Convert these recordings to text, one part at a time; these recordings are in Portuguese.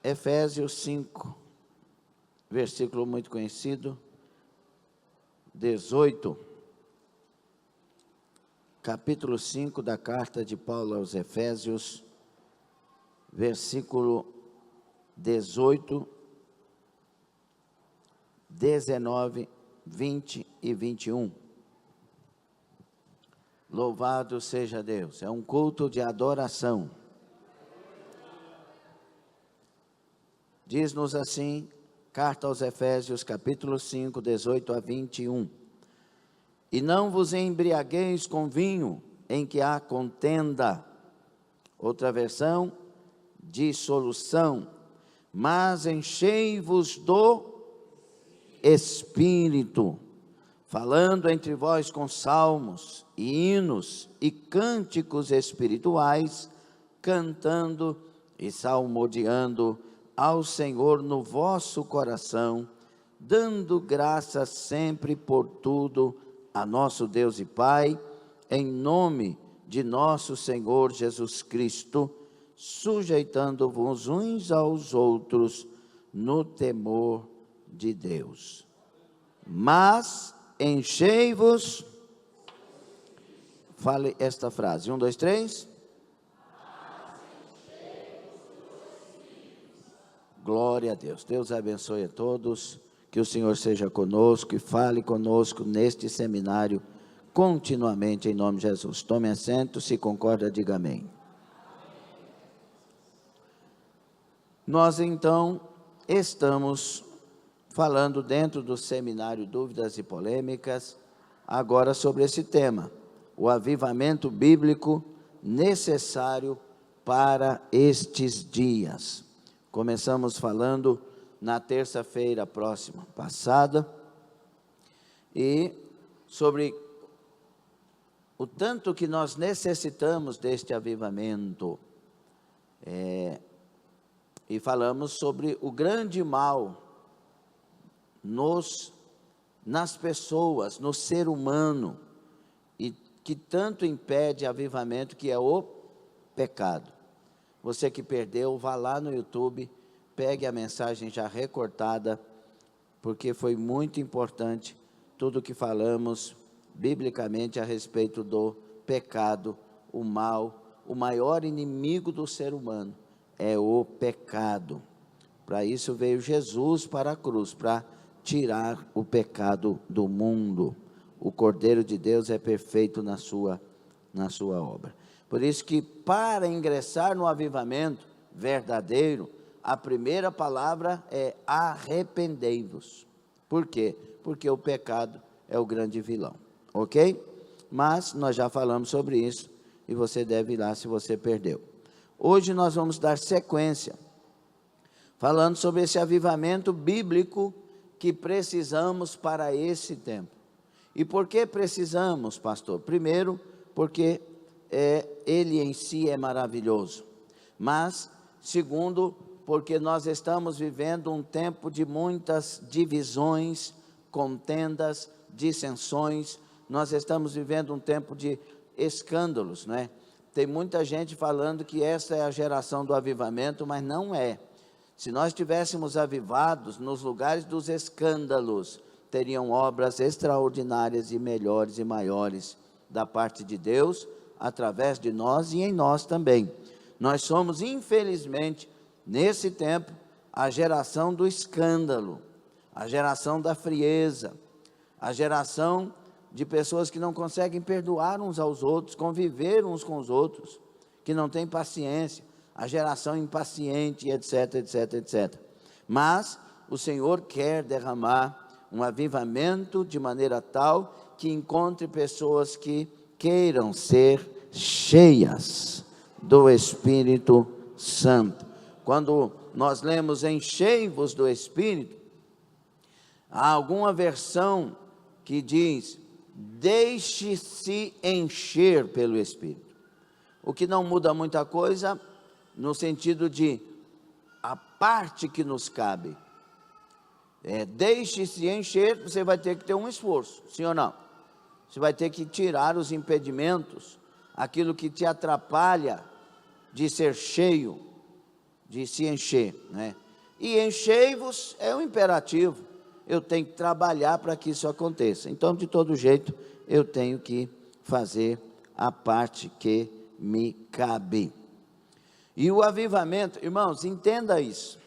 Efésios 5, versículo muito conhecido, 18, capítulo 5 da carta de Paulo aos Efésios, versículo 18, 19, 20 e 21. Louvado seja Deus, é um culto de adoração. Diz-nos assim, carta aos Efésios, capítulo 5, 18 a 21. E não vos embriagueis com vinho, em que há contenda. Outra versão, dissolução. Mas enchei-vos do Espírito, falando entre vós com salmos, e hinos e cânticos espirituais, cantando e salmodiando ao Senhor no vosso coração, dando graças sempre por tudo a nosso Deus e Pai, em nome de nosso Senhor Jesus Cristo, sujeitando-vos uns aos outros no temor de Deus. Mas enchei-vos, fale esta frase, 1, 2, 3. Glória a Deus. Deus abençoe a todos, que o Senhor seja conosco e fale conosco neste seminário continuamente em nome de Jesus. Tome assento, se concorda, diga amém. Nós então estamos falando dentro do seminário Dúvidas e Polêmicas, agora sobre esse tema, o avivamento bíblico necessário para estes dias. Começamos falando na terça-feira próxima, passada, e sobre o tanto que nós necessitamos deste avivamento, e falamos sobre o grande mal nas pessoas, no ser humano, e que tanto impede avivamento, que é o pecado. Você que perdeu, vá lá no YouTube, pegue a mensagem já recortada, porque foi muito importante tudo que falamos biblicamente a respeito do pecado, o mal. O maior inimigo do ser humano é o pecado. Para isso veio Jesus para a cruz, para tirar o pecado do mundo. O Cordeiro de Deus é perfeito na sua obra. Por isso que para ingressar no avivamento verdadeiro, a primeira palavra é arrependei-vos. Por quê? Porque o pecado é o grande vilão, ok? Mas nós já falamos sobre isso e você deve ir lá se você perdeu. Hoje nós vamos dar sequência, falando sobre esse avivamento bíblico que precisamos para esse tempo. E por que precisamos, pastor? Primeiro, porque ele em si é maravilhoso. Mas, segundo, porque nós estamos vivendo um tempo de muitas divisões, contendas, dissensões. Nós estamos vivendo um tempo de escândalos, não é? Tem muita gente falando que essa é a geração do avivamento, mas não é. Se nós estivéssemos avivados nos lugares dos escândalos, teriam obras extraordinárias e melhores e maiores da parte de Deus, através de nós e em nós também. Nós somos, infelizmente, nesse tempo, a geração do escândalo, a geração da frieza, a geração de pessoas que não conseguem perdoar uns aos outros, conviver uns com os outros, que não têm paciência, a geração impaciente, etc, etc, etc. Mas o Senhor quer derramar um avivamento de maneira tal que encontre pessoas que queiram ser cheias do Espírito Santo. Quando nós lemos enchei-vos do Espírito, há alguma versão que diz deixe-se encher pelo Espírito, o que não muda muita coisa no sentido de a parte que nos cabe. Deixe-se encher, você vai ter que ter um esforço, sim ou não? Você vai ter que tirar os impedimentos, aquilo que te atrapalha de ser cheio, de se encher, né? E enchei-vos é um imperativo, eu tenho que trabalhar para que isso aconteça. Então, de todo jeito, eu tenho que fazer a parte que me cabe. E o avivamento, irmãos, entenda isso.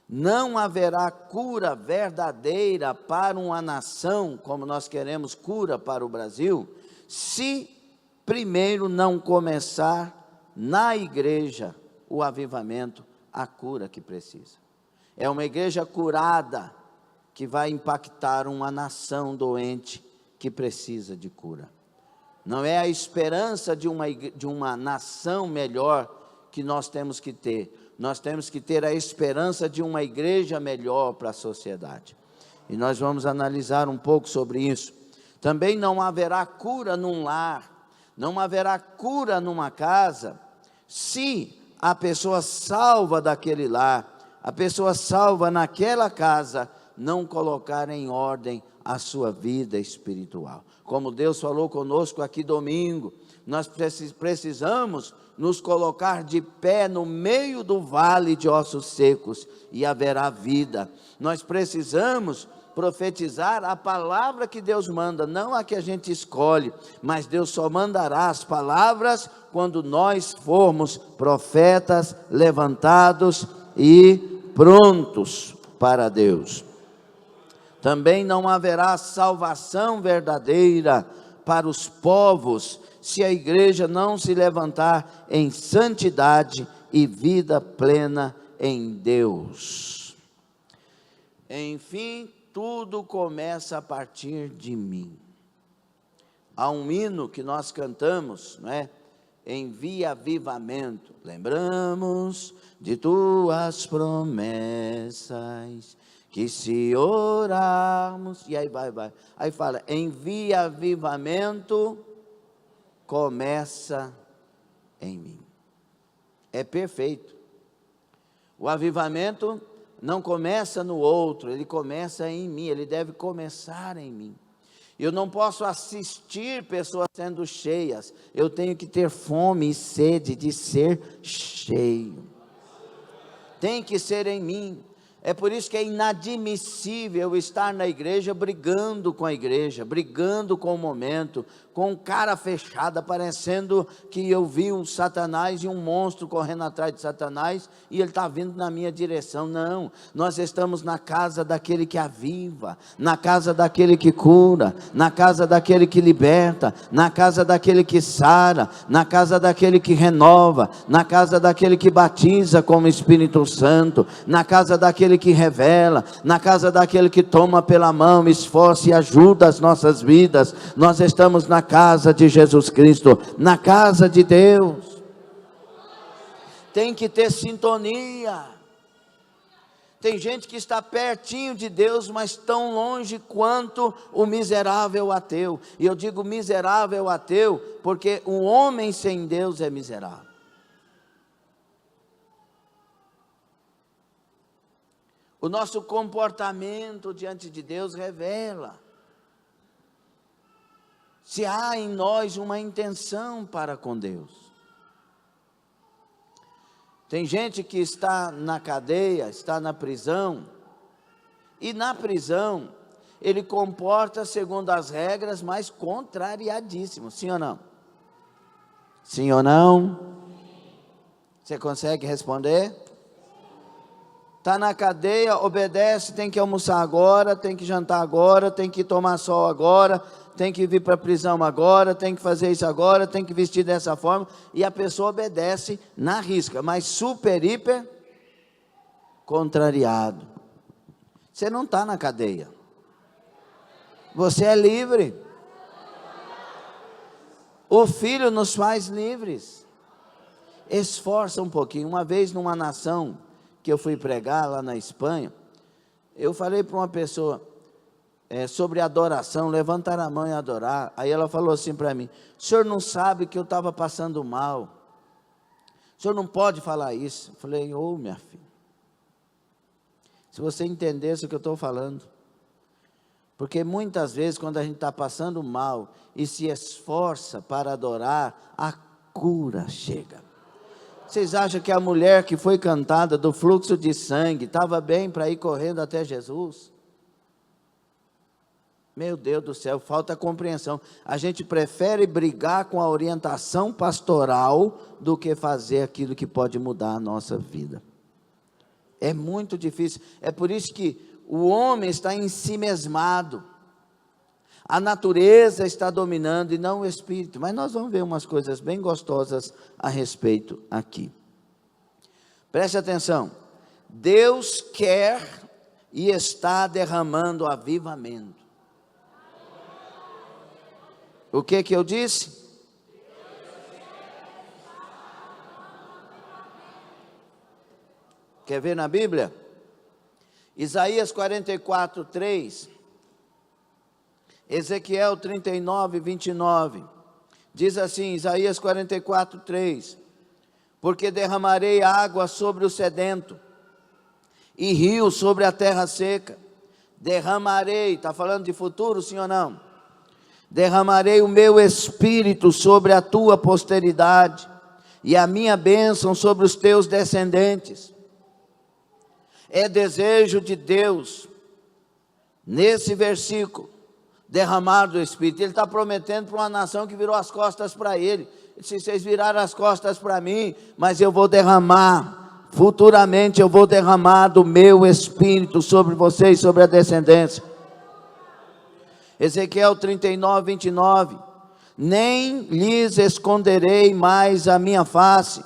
Não haverá cura verdadeira para uma nação, como nós queremos cura para o Brasil, se primeiro não começar na igreja o avivamento, a cura que precisa. É uma igreja curada que vai impactar uma nação doente que precisa de cura. Não é a esperança de uma nação melhor que nós temos que ter. Nós temos que ter a esperança de uma igreja melhor para a sociedade. E nós vamos analisar um pouco sobre isso. Também não haverá cura num lar, não haverá cura numa casa, se a pessoa salva daquele lar, a pessoa salva naquela casa, não colocar em ordem a sua vida espiritual. Como Deus falou conosco aqui domingo, nós precisamos nos colocar de pé no meio do vale de ossos secos e haverá vida. Nós precisamos profetizar a palavra que Deus manda, não a que a gente escolhe, mas Deus só mandará as palavras quando nós formos profetas levantados e prontos para Deus. Também não haverá salvação verdadeira para os povos, se a igreja não se levantar em santidade e vida plena em Deus. Enfim, tudo começa a partir de mim. Há um hino que nós cantamos, não é? Envia avivamento. Lembramos de tuas promessas, que se orarmos, e aí vai. Aí fala, envia avivamento, começa em mim. É perfeito. O avivamento não começa no outro, ele começa em mim, ele deve começar em mim. Eu não posso assistir pessoas sendo cheias, eu tenho que ter fome e sede de ser cheio. Tem que ser em mim. É por isso que é inadmissível estar na igreja brigando com a igreja, brigando com o momento, com cara fechada, parecendo que eu vi um Satanás e um monstro correndo atrás de Satanás e ele está vindo na minha direção. Não, nós estamos na casa daquele que aviva, na casa daquele que cura, na casa daquele que liberta, na casa daquele que sara, na casa daquele que renova, na casa daquele que batiza com o Espírito Santo, na casa daquele que revela, na casa daquele que toma pela mão, esforça e ajuda as nossas vidas. Nós estamos na casa de Jesus Cristo, na casa de Deus. Tem que ter sintonia. Tem gente que está pertinho de Deus, mas tão longe quanto o miserável ateu. E eu digo miserável ateu, porque o homem sem Deus é miserável. O nosso comportamento diante de Deus revela se há em nós uma intenção para com Deus. Tem gente que está na cadeia, está na prisão, e na prisão ele comporta segundo as regras, mas contrariadíssimo, sim ou não? Sim ou não? Você consegue responder? Está na cadeia, obedece, tem que almoçar agora, tem que jantar agora, tem que tomar sol agora, tem que vir para a prisão agora, tem que fazer isso agora, tem que vestir dessa forma, e a pessoa obedece na risca, mas super, hiper, contrariado. Você não está na cadeia, você é livre. O Filho nos faz livres. Esforça um pouquinho. Uma vez numa nação que eu fui pregar lá na Espanha, eu falei para uma pessoa sobre adoração, levantar a mão e adorar. Aí ela falou assim para mim: o senhor não sabe que eu estava passando mal, o senhor não pode falar isso. Eu falei: minha filha, se você entendesse o que eu estou falando, porque muitas vezes quando a gente está passando mal e se esforça para adorar, a cura chega. Vocês acham que a mulher que foi cantada do fluxo de sangue estava bem para ir correndo até Jesus? Meu Deus do céu, falta compreensão. A gente prefere brigar com a orientação pastoral do que fazer aquilo que pode mudar a nossa vida. É muito difícil. É por isso que o homem está em si mesmado. A natureza está dominando e não o espírito. Mas nós vamos ver umas coisas bem gostosas a respeito aqui. Preste atenção. Deus quer e está derramando avivamento. O que eu disse? Quer ver na Bíblia? Isaías 44, 3. Ezequiel 39, 29. Diz assim, Isaías 44, 3. Porque derramarei água sobre o sedento, e rio sobre a terra seca. Derramarei, está falando de futuro, sim ou não? Derramarei o meu espírito sobre a tua posteridade, e a minha bênção sobre os teus descendentes. É desejo de Deus, nesse versículo, derramar do Espírito. Ele está prometendo para uma nação que virou as costas para Ele. Ele disse, vocês viraram as costas para mim, mas eu vou derramar, futuramente eu vou derramar do meu Espírito sobre vocês, sobre a descendência. Ezequiel 39, 29. Nem lhes esconderei mais a minha face,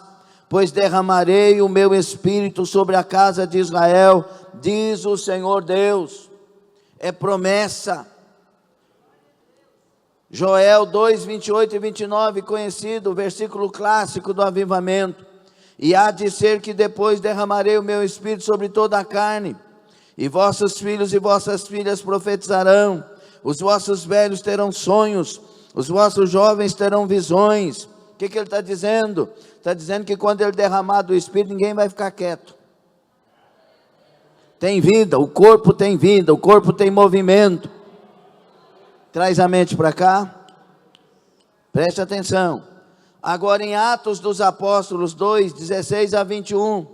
pois derramarei o meu Espírito sobre a casa de Israel, diz o Senhor Deus. É promessa. Joel 2, 28 e 29, conhecido, versículo clássico do avivamento. E há de ser que depois derramarei o meu Espírito sobre toda a carne, e vossos filhos e vossas filhas profetizarão, os vossos velhos terão sonhos, os vossos jovens terão visões. O que ele está dizendo? Está dizendo que quando ele derramar do Espírito, ninguém vai ficar quieto. Tem vida, o corpo tem vida, o corpo tem movimento. Traz a mente para cá. Preste atenção. Agora em Atos dos Apóstolos 2, 16 a 21.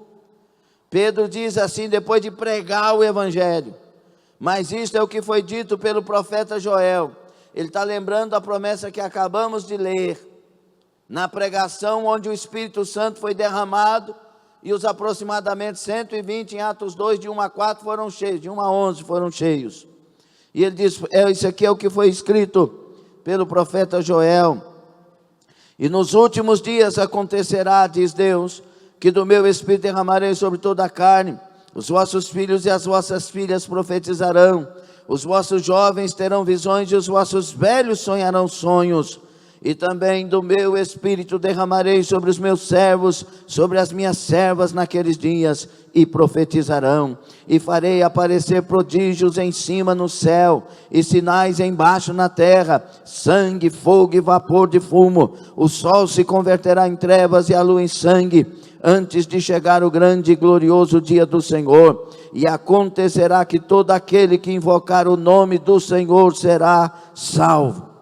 Pedro diz assim, depois de pregar o Evangelho. Mas isto é o que foi dito pelo profeta Joel. Ele está lembrando a promessa que acabamos de ler, na pregação onde o Espírito Santo foi derramado, e os aproximadamente 120 em Atos 2, de 1 a 4 foram cheios, de 1 a 11 foram cheios. E ele diz, isso aqui é o que foi escrito pelo profeta Joel. E nos últimos dias acontecerá, diz Deus, que do meu Espírito derramarei sobre toda a carne. Os vossos filhos e as vossas filhas profetizarão, os vossos jovens terão visões e os vossos velhos sonharão sonhos. E também do meu Espírito derramarei sobre os meus servos, sobre as minhas servas naqueles dias, e profetizarão. E farei aparecer prodígios em cima no céu, e sinais embaixo na terra, sangue, fogo e vapor de fumo. O sol se converterá em trevas e a lua em sangue, antes de chegar o grande e glorioso dia do Senhor. E acontecerá que todo aquele que invocar o nome do Senhor será salvo.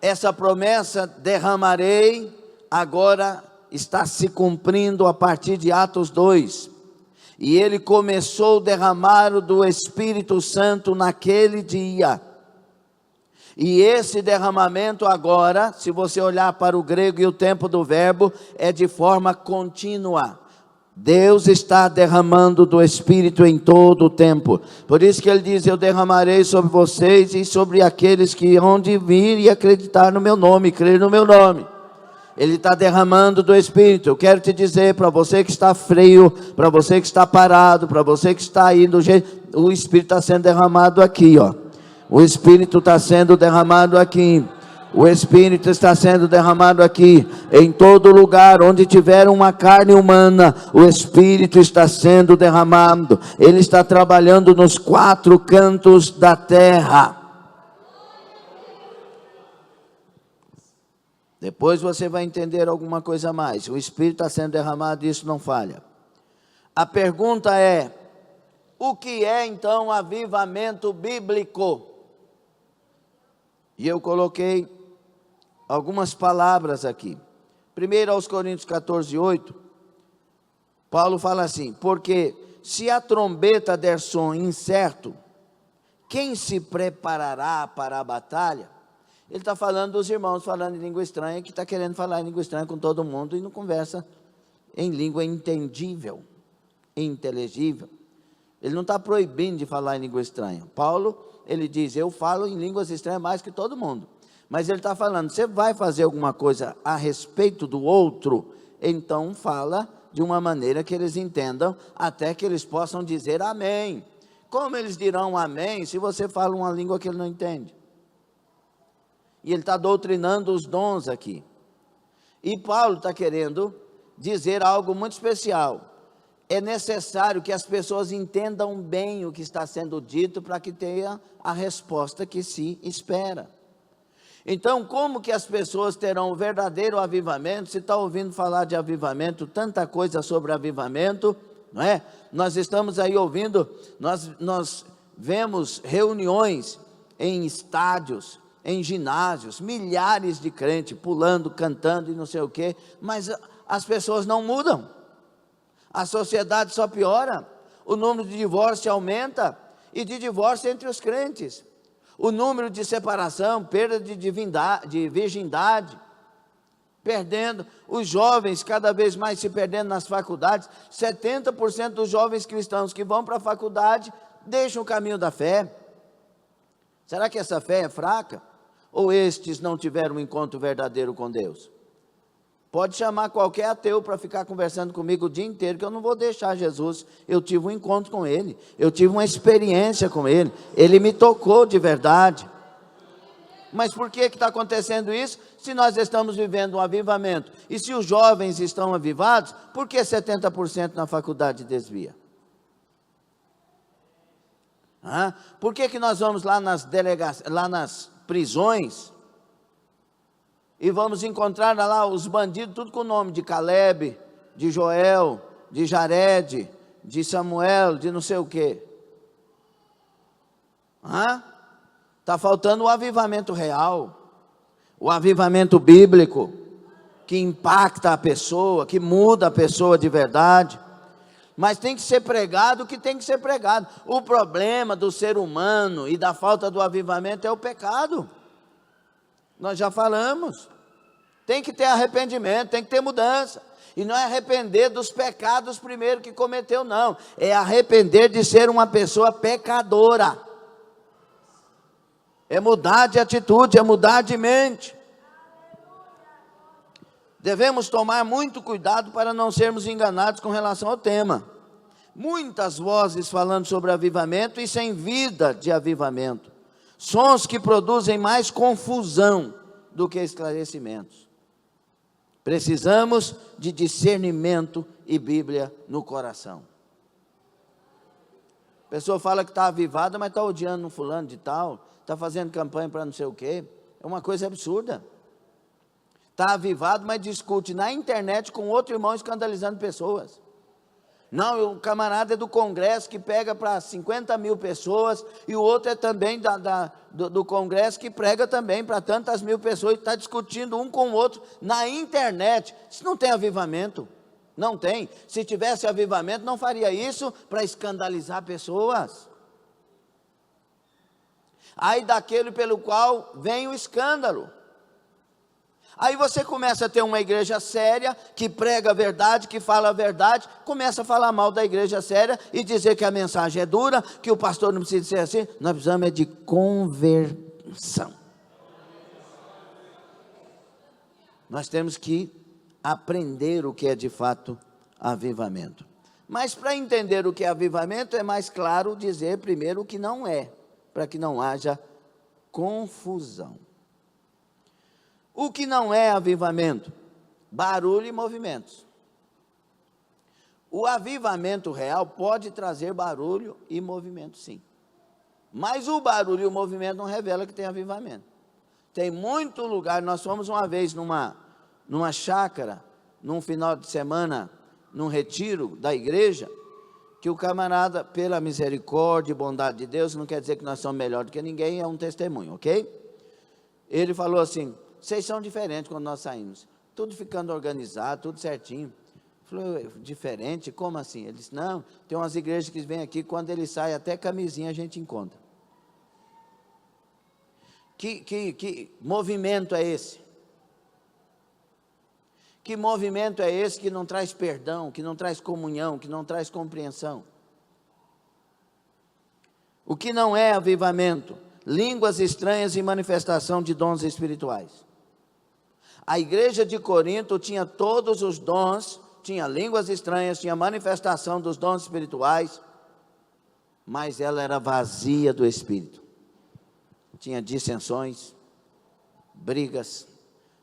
Essa promessa, derramarei, agora está se cumprindo a partir de Atos 2. E ele começou a derramar do Espírito Santo naquele dia. E esse derramamento agora, se você olhar para o grego e o tempo do verbo, é de forma contínua. Deus está derramando do Espírito em todo o tempo. Por isso que ele diz, eu derramarei sobre vocês e sobre aqueles que hão de vir e acreditar no meu nome, crer no meu nome. Ele está derramando do Espírito. Eu quero te dizer, para você que está frio, para você que está parado, para você que está aí do jeito, o Espírito está sendo derramado aqui, ó. O Espírito está sendo derramado aqui. O Espírito está sendo derramado aqui. Em todo lugar onde tiver uma carne humana, o Espírito está sendo derramado. Ele está trabalhando nos 4 cantos da terra. Depois você vai entender alguma coisa mais. O Espírito está sendo derramado e isso não falha. A pergunta é, o que é então avivamento bíblico? E eu coloquei algumas palavras aqui. 1 aos Coríntios 14, 8, Paulo fala assim: porque se a trombeta der som incerto, quem se preparará para a batalha? Ele está falando dos irmãos falando em língua estranha, que está querendo falar em língua estranha com todo mundo e não conversa em língua entendível, inteligível. Ele não está proibindo de falar em língua estranha. Paulo, ele diz: eu falo em línguas estranhas mais que todo mundo. Mas ele está falando: você vai fazer alguma coisa a respeito do outro, então fala de uma maneira que eles entendam, até que eles possam dizer amém. Como eles dirão amém se você fala uma língua que ele não entende? E ele está doutrinando os dons aqui. E Paulo está querendo dizer algo muito especial. É necessário que as pessoas entendam bem o que está sendo dito para que tenha a resposta que se espera. Então, como que as pessoas terão o verdadeiro avivamento? Se está ouvindo falar de avivamento, tanta coisa sobre avivamento, não é? Nós estamos aí ouvindo, nós vemos reuniões em estádios, em ginásios, milhares de crentes pulando, cantando e não sei o quê, mas as pessoas não mudam, a sociedade só piora, o número de divórcio aumenta, e de divórcio entre os crentes, o número de separação, perda de virgindade, perdendo, os jovens cada vez mais se perdendo nas faculdades. 70% dos jovens cristãos que vão para a faculdade deixam o caminho da fé. Será que essa fé é fraca? Ou estes não tiveram um encontro verdadeiro com Deus? Pode chamar qualquer ateu para ficar conversando comigo o dia inteiro, que eu não vou deixar Jesus. Eu tive um encontro com Ele, eu tive uma experiência com Ele, Ele me tocou de verdade. Mas por que está acontecendo isso? Se nós estamos vivendo um avivamento, e se os jovens estão avivados, por que 70% na faculdade desvia? Por que nós vamos lá nas prisões, e vamos encontrar lá os bandidos, tudo com o nome de Caleb, de Joel, de Jared, de Samuel, de não sei o quê? Está faltando o avivamento real, o avivamento bíblico, que impacta a pessoa, que muda a pessoa de verdade. Mas tem que ser pregado o que tem que ser pregado. O problema do ser humano e da falta do avivamento é o pecado. Nós já falamos. Tem que ter arrependimento, tem que ter mudança. E não é arrepender dos pecados primeiro que cometeu, não. É arrepender de ser uma pessoa pecadora. É mudar de atitude, é mudar de mente. Devemos tomar muito cuidado para não sermos enganados com relação ao tema. Muitas vozes falando sobre avivamento e sem vida de avivamento. Sons que produzem mais confusão do que esclarecimentos. Precisamos de discernimento e Bíblia no coração. A pessoa fala que está avivada, mas está odiando um fulano de tal, está fazendo campanha para não sei o quê. É uma coisa absurda. Está avivado, mas discute na internet com outro irmão escandalizando pessoas. Não, o camarada é do congresso que pega para 50 mil pessoas, e o outro é também do congresso que prega também para tantas mil pessoas, e está discutindo um com o outro na internet. Isso não tem avivamento, não tem. Se tivesse avivamento, não faria isso para escandalizar pessoas. Aí daquele pelo qual vem o escândalo. Aí você começa a ter uma igreja séria, que prega a verdade, que fala a verdade, começa a falar mal da igreja séria e dizer que a mensagem é dura, que o pastor não precisa ser assim. Nós precisamos de conversão. Nós temos que aprender o que é de fato avivamento. Mas para entender o que é avivamento, é mais claro dizer primeiro o que não é, para que não haja confusão. O que não é avivamento? Barulho e movimentos. O avivamento real pode trazer barulho e movimento, sim. Mas o barulho e o movimento não revela que tem avivamento. Tem muito lugar, nós fomos uma vez numa chácara, num final de semana, num retiro da igreja, que o camarada, pela misericórdia e bondade de Deus, não quer dizer que nós somos melhor do que ninguém, é um testemunho, ok? Ele falou assim: vocês são diferentes quando nós saímos. tudo ficando organizado, tudo certinho. Falou, diferente, como assim? Ele disse, não, tem umas igrejas que vêm aqui, quando ele sai, até camisinha a gente encontra. Que movimento é esse? Que movimento é esse que não traz perdão, que não traz comunhão, que não traz compreensão? O que não é avivamento? Línguas estranhas e manifestação de dons espirituais. A igreja de Corinto tinha todos os dons, tinha línguas estranhas, tinha manifestação dos dons espirituais, mas ela era vazia do Espírito. Tinha dissensões, brigas,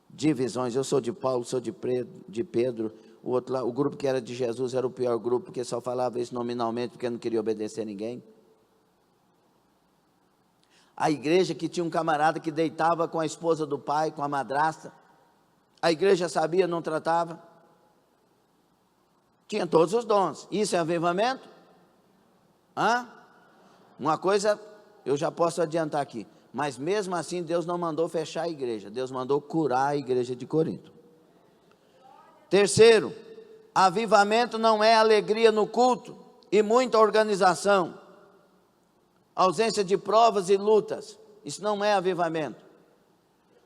divisões. Eu sou de Paulo, sou de Pedro. O outro lá, o grupo que era de Jesus era o pior grupo, porque só falava isso nominalmente, porque não queria obedecer a ninguém. A igreja que tinha um camarada que deitava com a esposa do pai, com a madrasta. A igreja sabia, não tratava. Tinha todos os dons. Isso é avivamento? Uma coisa eu já posso adiantar aqui. Mas mesmo assim Deus não mandou fechar a igreja. Deus mandou curar a igreja de Corinto. Terceiro, avivamento não é alegria no culto e muita organização. Ausência de provas e lutas. Isso não é avivamento.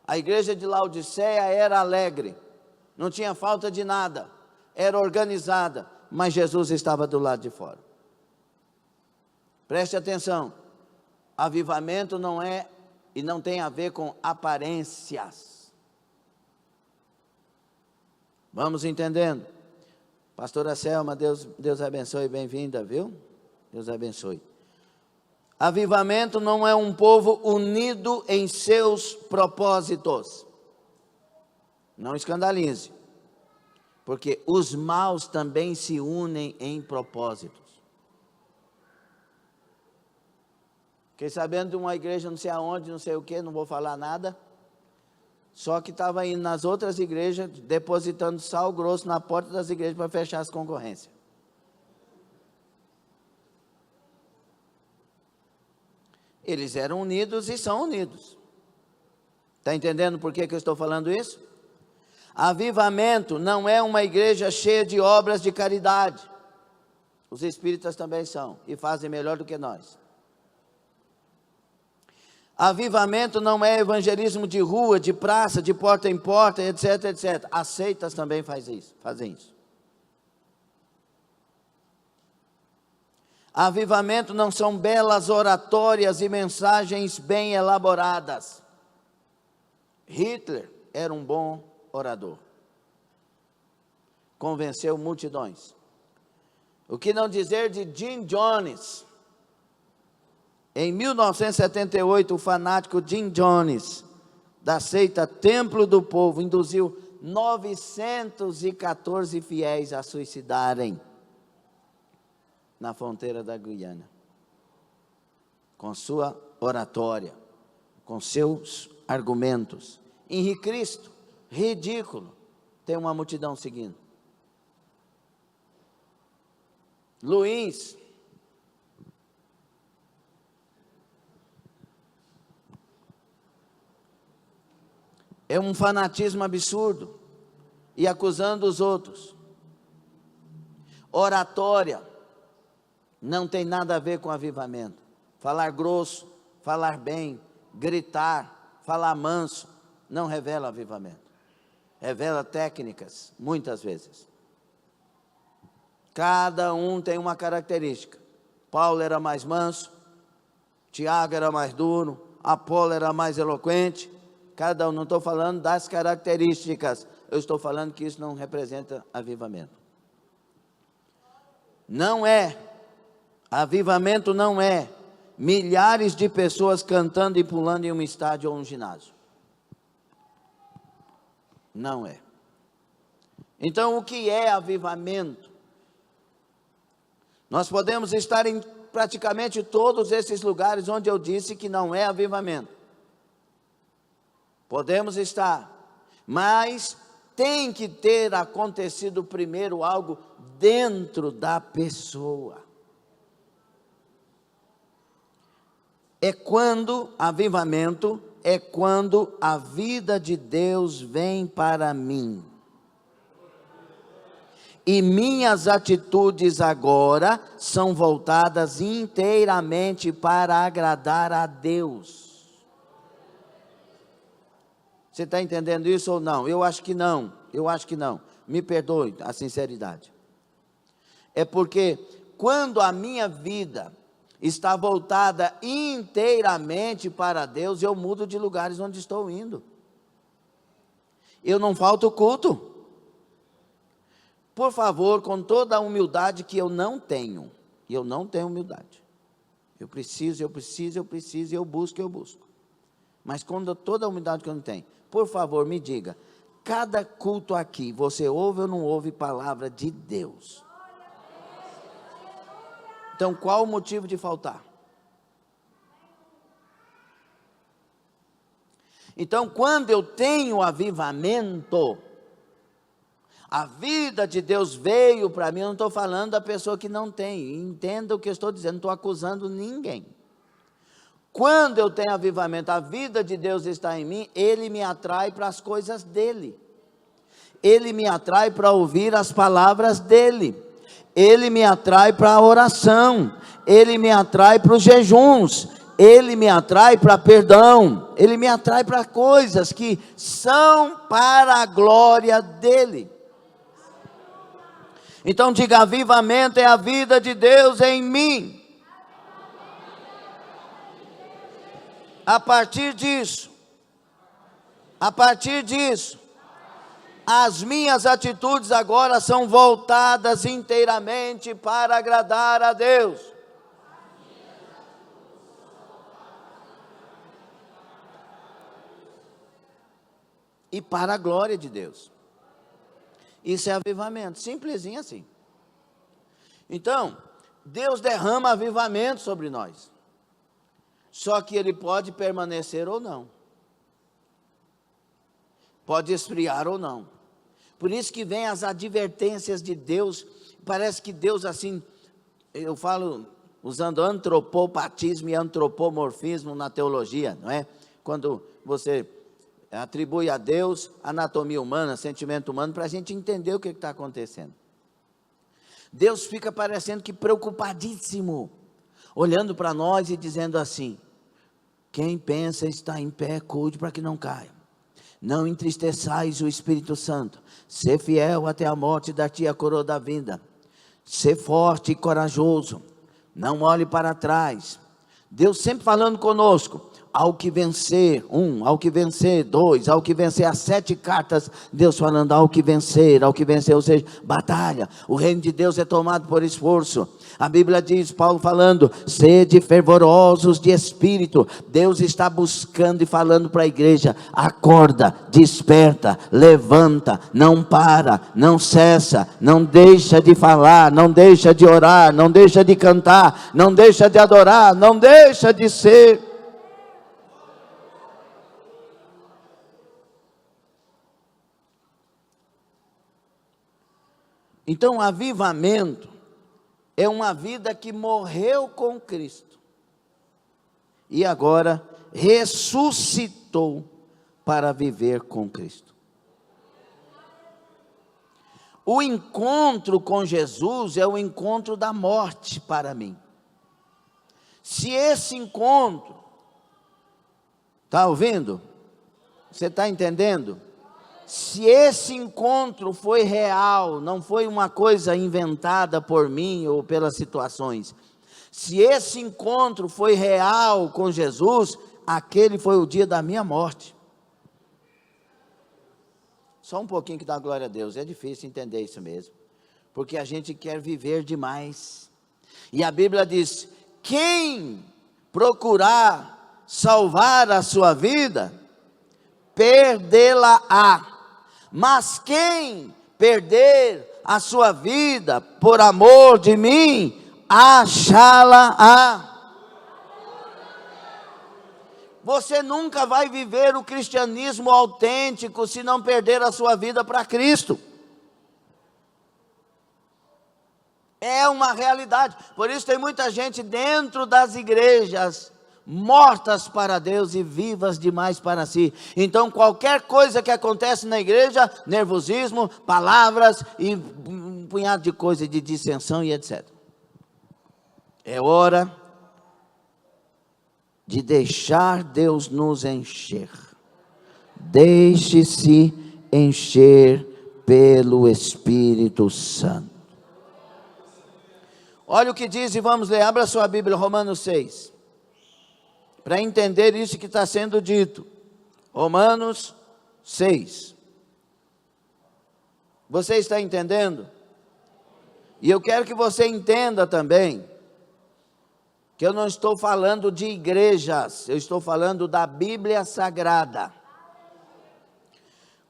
A igreja de Laodiceia era alegre. Não tinha falta de nada. Era organizada. Mas Jesus estava do lado de fora. Preste atenção. Avivamento não é e não tem a ver com aparências. Vamos entendendo? Pastora Selma, Deus abençoe, bem-vinda, viu? Deus abençoe. Avivamento não é um povo unido em seus propósitos. Não escandalize, porque os maus também se unem em propósitos. Fiquei sabendo de uma igreja não sei aonde, não sei o que, não vou falar nada. Só que estava indo nas outras igrejas, depositando sal grosso na porta das igrejas para fechar as concorrências. Eles eram unidos e são unidos. Está entendendo por que eu estou falando isso? Avivamento não é uma igreja cheia de obras de caridade. Os espíritas também são e fazem melhor do que nós. Avivamento não é evangelismo de rua, de praça, de porta em porta, etc, etc. As seitas também fazem isso. Avivamento não são belas oratórias e mensagens bem elaboradas. Hitler era um bom orador. Convenceu multidões. O que não dizer de Jim Jones? Em 1978, o fanático Jim Jones, da seita Templo do Povo, induziu 914 fiéis a suicidarem na fronteira da Guiana, com sua oratória, com seus argumentos. Henrique Cristo, ridículo, tem uma multidão seguindo. Luiz, é um fanatismo absurdo, e acusando os outros. Oratória, não tem nada a ver com avivamento. Falar grosso, falar bem, gritar, falar manso, não revela avivamento. Revela técnicas, muitas vezes. Cada um tem uma característica. Paulo era mais manso, Tiago era mais duro, Apolo era mais eloquente. Cada um, não estou falando das características, eu estou falando que isso não representa avivamento. Não é, avivamento não é milhares de pessoas cantando e pulando em um estádio ou um ginásio. Não é. Então, o que é avivamento? Nós podemos estar em praticamente todos esses lugares onde eu disse que não é avivamento. Podemos estar, mas tem que ter acontecido primeiro algo dentro da pessoa. Avivamento é quando a vida de Deus vem para mim. E minhas atitudes agora são voltadas inteiramente para agradar a Deus. Você está entendendo isso ou não? Eu acho que não, me perdoe a sinceridade. É porque quando a minha vida está voltada inteiramente para Deus, eu mudo de lugares onde estou indo. Eu não falto culto. Por favor, com toda a humildade que eu não tenho. E eu não tenho humildade. Eu preciso, eu busco. Mas com toda a humildade que eu não tenho, por favor, me diga, cada culto aqui, você ouve ou não ouve palavra de Deus? Então, qual o motivo de faltar? Então, quando eu tenho avivamento, a vida de Deus veio para mim. Eu não estou falando da pessoa que não tem, entenda o que eu estou dizendo, não estou acusando ninguém. Quando eu tenho avivamento, a vida de Deus está em mim, Ele me atrai para as coisas dEle, Ele me atrai para ouvir as palavras dEle, Ele me atrai para a oração, Ele me atrai para os jejuns, Ele me atrai para perdão, Ele me atrai para coisas que são para a glória dEle. Então diga, avivamento é a vida de Deus em mim. A partir disso, as minhas atitudes agora são voltadas inteiramente para agradar a Deus. E para a glória de Deus. Isso é avivamento, simplesinho assim. Então, Deus derrama avivamento sobre nós. Só que Ele pode permanecer ou não. Pode esfriar ou não. Por isso que vem as advertências de Deus. Parece que Deus assim, eu falo usando antropopatismo e antropomorfismo na teologia, não é? Quando você atribui a Deus anatomia humana, sentimento humano, para a gente entender o que está acontecendo. Deus fica parecendo que preocupadíssimo, olhando para nós e dizendo assim: quem pensa estar em pé, cuide para que não caia. Não entristeçais o Espírito Santo. Ser fiel até a morte, dar-te a coroa da vida. Ser forte e corajoso. Não olhe para trás. Deus sempre falando conosco. Ao que vencer, ao que vencer, ao que vencer, as 7 cartas, Deus falando, ao que vencer, ou seja, batalha. O reino de Deus é tomado por esforço. A Bíblia diz, Paulo falando, sede fervorosos de espírito. Deus está buscando e falando para a igreja, acorda, desperta, levanta, não para, não cessa, não deixa de falar, não deixa de orar, não deixa de cantar, não deixa de adorar, não deixa de ser. Então, avivamento é uma vida que morreu com Cristo e agora ressuscitou para viver com Cristo. O encontro com Jesus é o encontro da morte para mim. Se esse encontro, está ouvindo? Você está entendendo? Se esse encontro foi real, não foi uma coisa inventada por mim ou pelas situações. Se esse encontro foi real com Jesus, aquele foi o dia da minha morte. Só um pouquinho que dá glória a Deus, é difícil entender isso mesmo. Porque a gente quer viver demais. E a Bíblia diz, quem procurar salvar a sua vida, perdê-la-á. Mas quem perder a sua vida por amor de mim, achá-la-á. Você nunca vai viver o cristianismo autêntico se não perder a sua vida para Cristo. É uma realidade. Por isso tem muita gente dentro das igrejas mortas para Deus e vivas demais para si. Então qualquer coisa que acontece na igreja, nervosismo, palavras e punhado de coisa de dissensão e etc. É hora de deixar Deus nos encher. Deixe-se encher pelo Espírito Santo. Olha o que diz e vamos ler. Abra sua Bíblia, Romanos 6. Para entender isso que está sendo dito. Romanos 6. Você está entendendo? E eu quero que você entenda também que eu não estou falando de igrejas, eu estou falando da Bíblia Sagrada.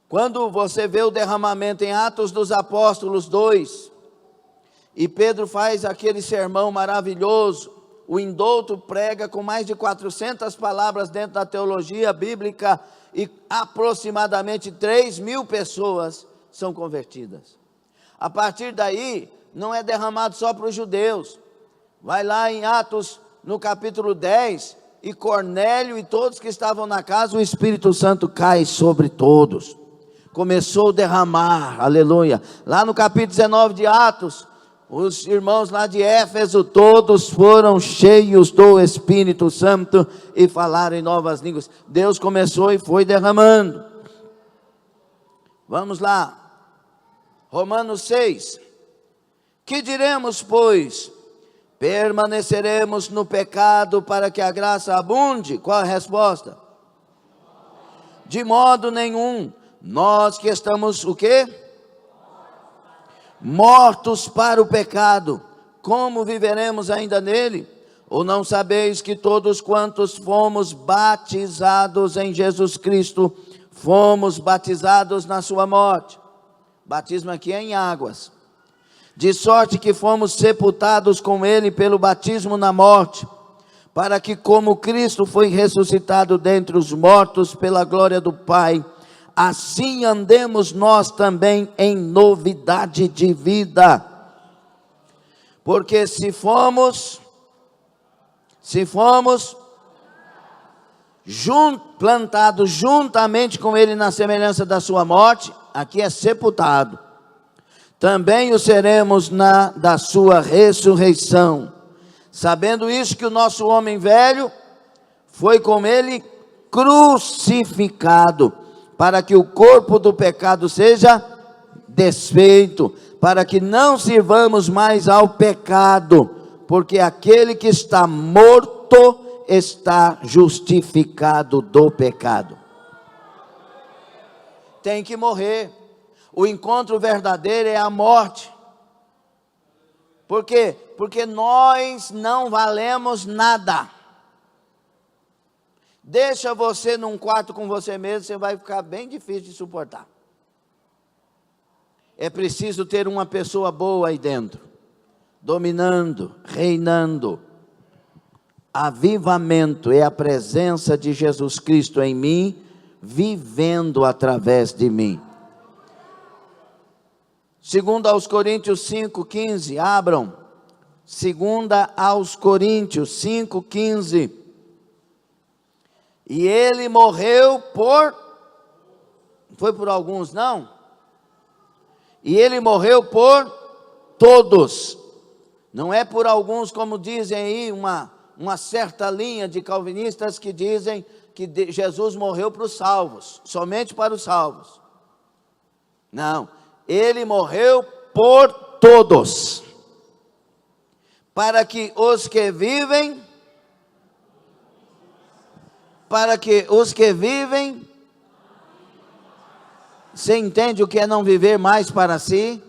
Quando você vê o derramamento em Atos dos Apóstolos 2, e Pedro faz aquele sermão maravilhoso, o indouto prega com mais de 400 palavras dentro da teologia bíblica, e aproximadamente 3.000 pessoas são convertidas. A partir daí, não é derramado só para os judeus. Vai lá em Atos, no capítulo 10, e Cornélio e todos que estavam na casa, o Espírito Santo cai sobre todos. Começou a derramar, aleluia. Lá no capítulo 19 de Atos, os irmãos lá de Éfeso, todos foram cheios do Espírito Santo e falaram em novas línguas. Deus começou e foi derramando. Vamos lá. Romanos 6. Que diremos, pois? Permaneceremos no pecado para que a graça abunde? Qual a resposta? De modo nenhum. Nós que estamos o quê? Mortos para o pecado, como viveremos ainda nele? Ou não sabeis que todos quantos fomos batizados em Jesus Cristo, fomos batizados na sua morte? Batismo aqui é em águas. De sorte que fomos sepultados com ele pelo batismo na morte, para que como Cristo foi ressuscitado dentre os mortos pela glória do Pai, assim andemos nós também em novidade de vida. Porque se fomos plantados juntamente com ele na semelhança da sua morte, aqui é sepultado, também o seremos da sua ressurreição, sabendo isso, que o nosso homem velho foi com ele crucificado, para que o corpo do pecado seja desfeito, para que não sirvamos mais ao pecado, porque aquele que está morto está justificado do pecado. Tem que morrer. O encontro verdadeiro é a morte. Por quê? Porque nós não valemos nada. Deixa você num quarto com você mesmo, você vai ficar bem difícil de suportar. É preciso ter uma pessoa boa aí dentro, dominando, reinando. Avivamento é a presença de Jesus Cristo em mim, vivendo através de mim. 2 aos Coríntios 5,15, abram. 2 aos Coríntios 5,15. E ele morreu foi por alguns, não? E ele morreu por todos. Não é por alguns, como dizem aí, uma certa linha de calvinistas que dizem que Jesus morreu para os salvos, somente para os salvos. Não, ele morreu por todos, para que os que vivem, você entende o que é não viver mais para si?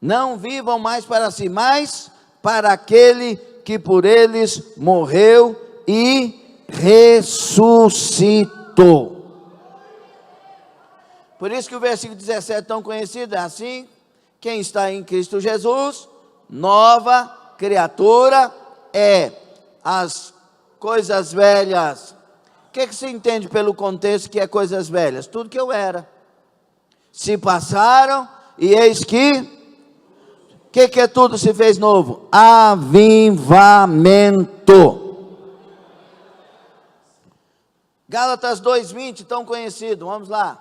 Não vivam mais para si, mas para aquele que por eles morreu e ressuscitou. Por isso que o versículo 17 é tão conhecido, é assim: quem está em Cristo Jesus, nova criatura é. As coisas velhas, o que você entende pelo contexto que é coisas velhas? Tudo que eu era, se passaram, e eis que, o que é tudo se fez novo? Avivamento. Gálatas 2,20, tão conhecido, vamos lá.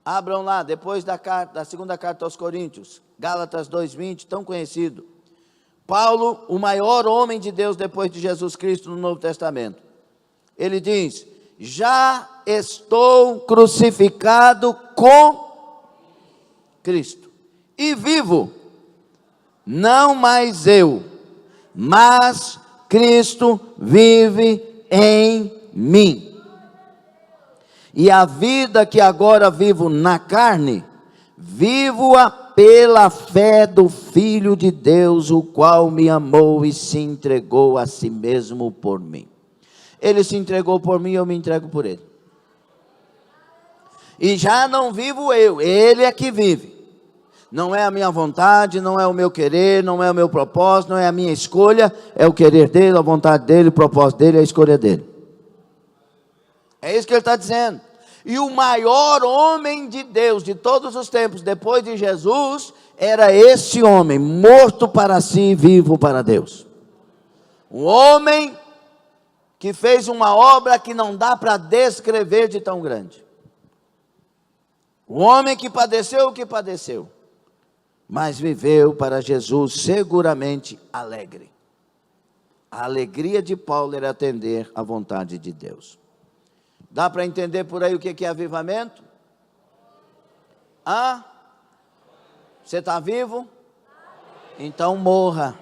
Abram lá, depois da segunda carta aos Coríntios, Gálatas 2:20, tão conhecido. Paulo, o maior homem de Deus depois de Jesus Cristo no Novo Testamento. Ele diz: já estou crucificado com Cristo, e vivo, não mais eu, mas Cristo vive em mim. E a vida que agora vivo na carne, vivo-a pela fé do Filho de Deus, o qual me amou e se entregou a si mesmo por mim. Ele se entregou por mim, eu me entrego por ele. E já não vivo eu, ele é que vive. Não é a minha vontade, não é o meu querer, não é o meu propósito, não é a minha escolha, é o querer dele, a vontade dele, o propósito dele, a escolha dele. É isso que ele está dizendo. E o maior homem de Deus de todos os tempos, depois de Jesus, era esse homem, morto para si, vivo para Deus. Um homem que fez uma obra que não dá para descrever de tão grande. Um homem que padeceu o que padeceu, mas viveu para Jesus seguramente alegre. A alegria de Paulo era atender à vontade de Deus. Dá para entender por aí o que é avivamento? Você está vivo? Então morra.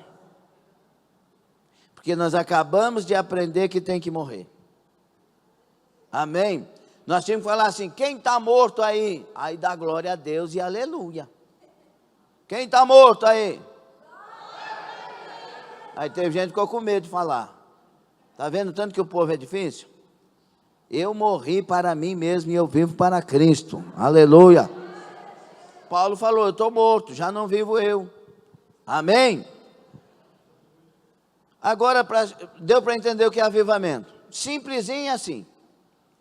Porque nós acabamos de aprender que tem que morrer. Amém? Nós tínhamos que falar assim: quem está morto aí? Aí dá glória a Deus e aleluia. Quem está morto aí? Aí teve gente que ficou com medo de falar. Está vendo tanto que o povo é difícil? Eu morri para mim mesmo e eu vivo para Cristo. Aleluia. Paulo falou: eu estou morto, já não vivo eu. Amém? Agora, deu para entender o que é avivamento? Simplesinho assim.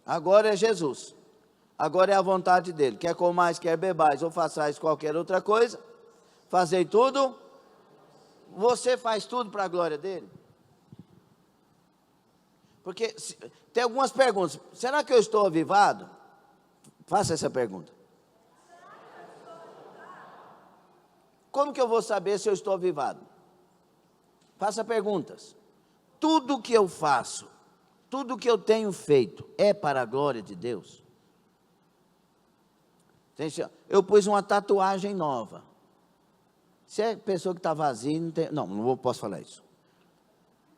Agora é Jesus. Agora é a vontade dele. Quer comais, quer bebais, ou façais qualquer outra coisa, fazei tudo. Você faz tudo para a glória dele? Porque tem algumas perguntas. Será que eu estou avivado? Faça essa pergunta. Como que eu vou saber se eu estou avivado? Faça perguntas. Tudo que eu faço, tudo que eu tenho feito, é para a glória de Deus? Eu pus uma tatuagem nova. Se é pessoa que está vazia, não posso falar isso.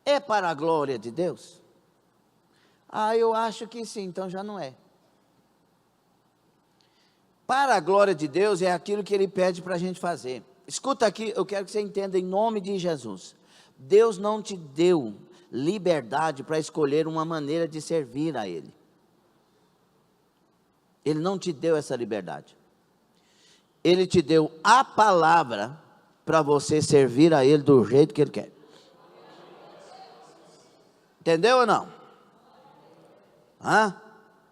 É para a glória de Deus? Eu acho que sim, então já não é. Para a glória de Deus é aquilo que Ele pede para a gente fazer. Escuta aqui, eu quero que você entenda em nome de Jesus. Deus não te deu liberdade para escolher uma maneira de servir a Ele. Ele não te deu essa liberdade. Ele te deu a palavra para você servir a Ele do jeito que Ele quer. Entendeu ou não?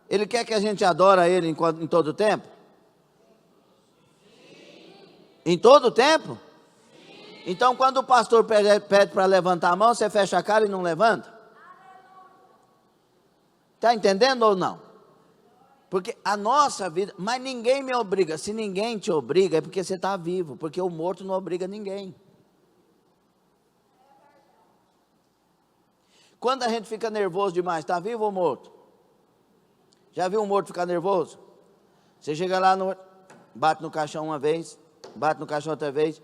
Ele quer que a gente adore a Ele em todo o tempo? Sim. Em todo o tempo? Sim. Então quando o pastor pede para levantar a mão, você fecha a cara e não levanta? Está entendendo ou não? Porque a nossa vida, mas ninguém me obriga. Se ninguém te obriga, é porque você está vivo, porque o morto não obriga ninguém. Quando a gente fica nervoso demais, está vivo ou morto? Já viu um morto ficar nervoso? Você chega lá, bate no caixão uma vez, bate no caixão outra vez,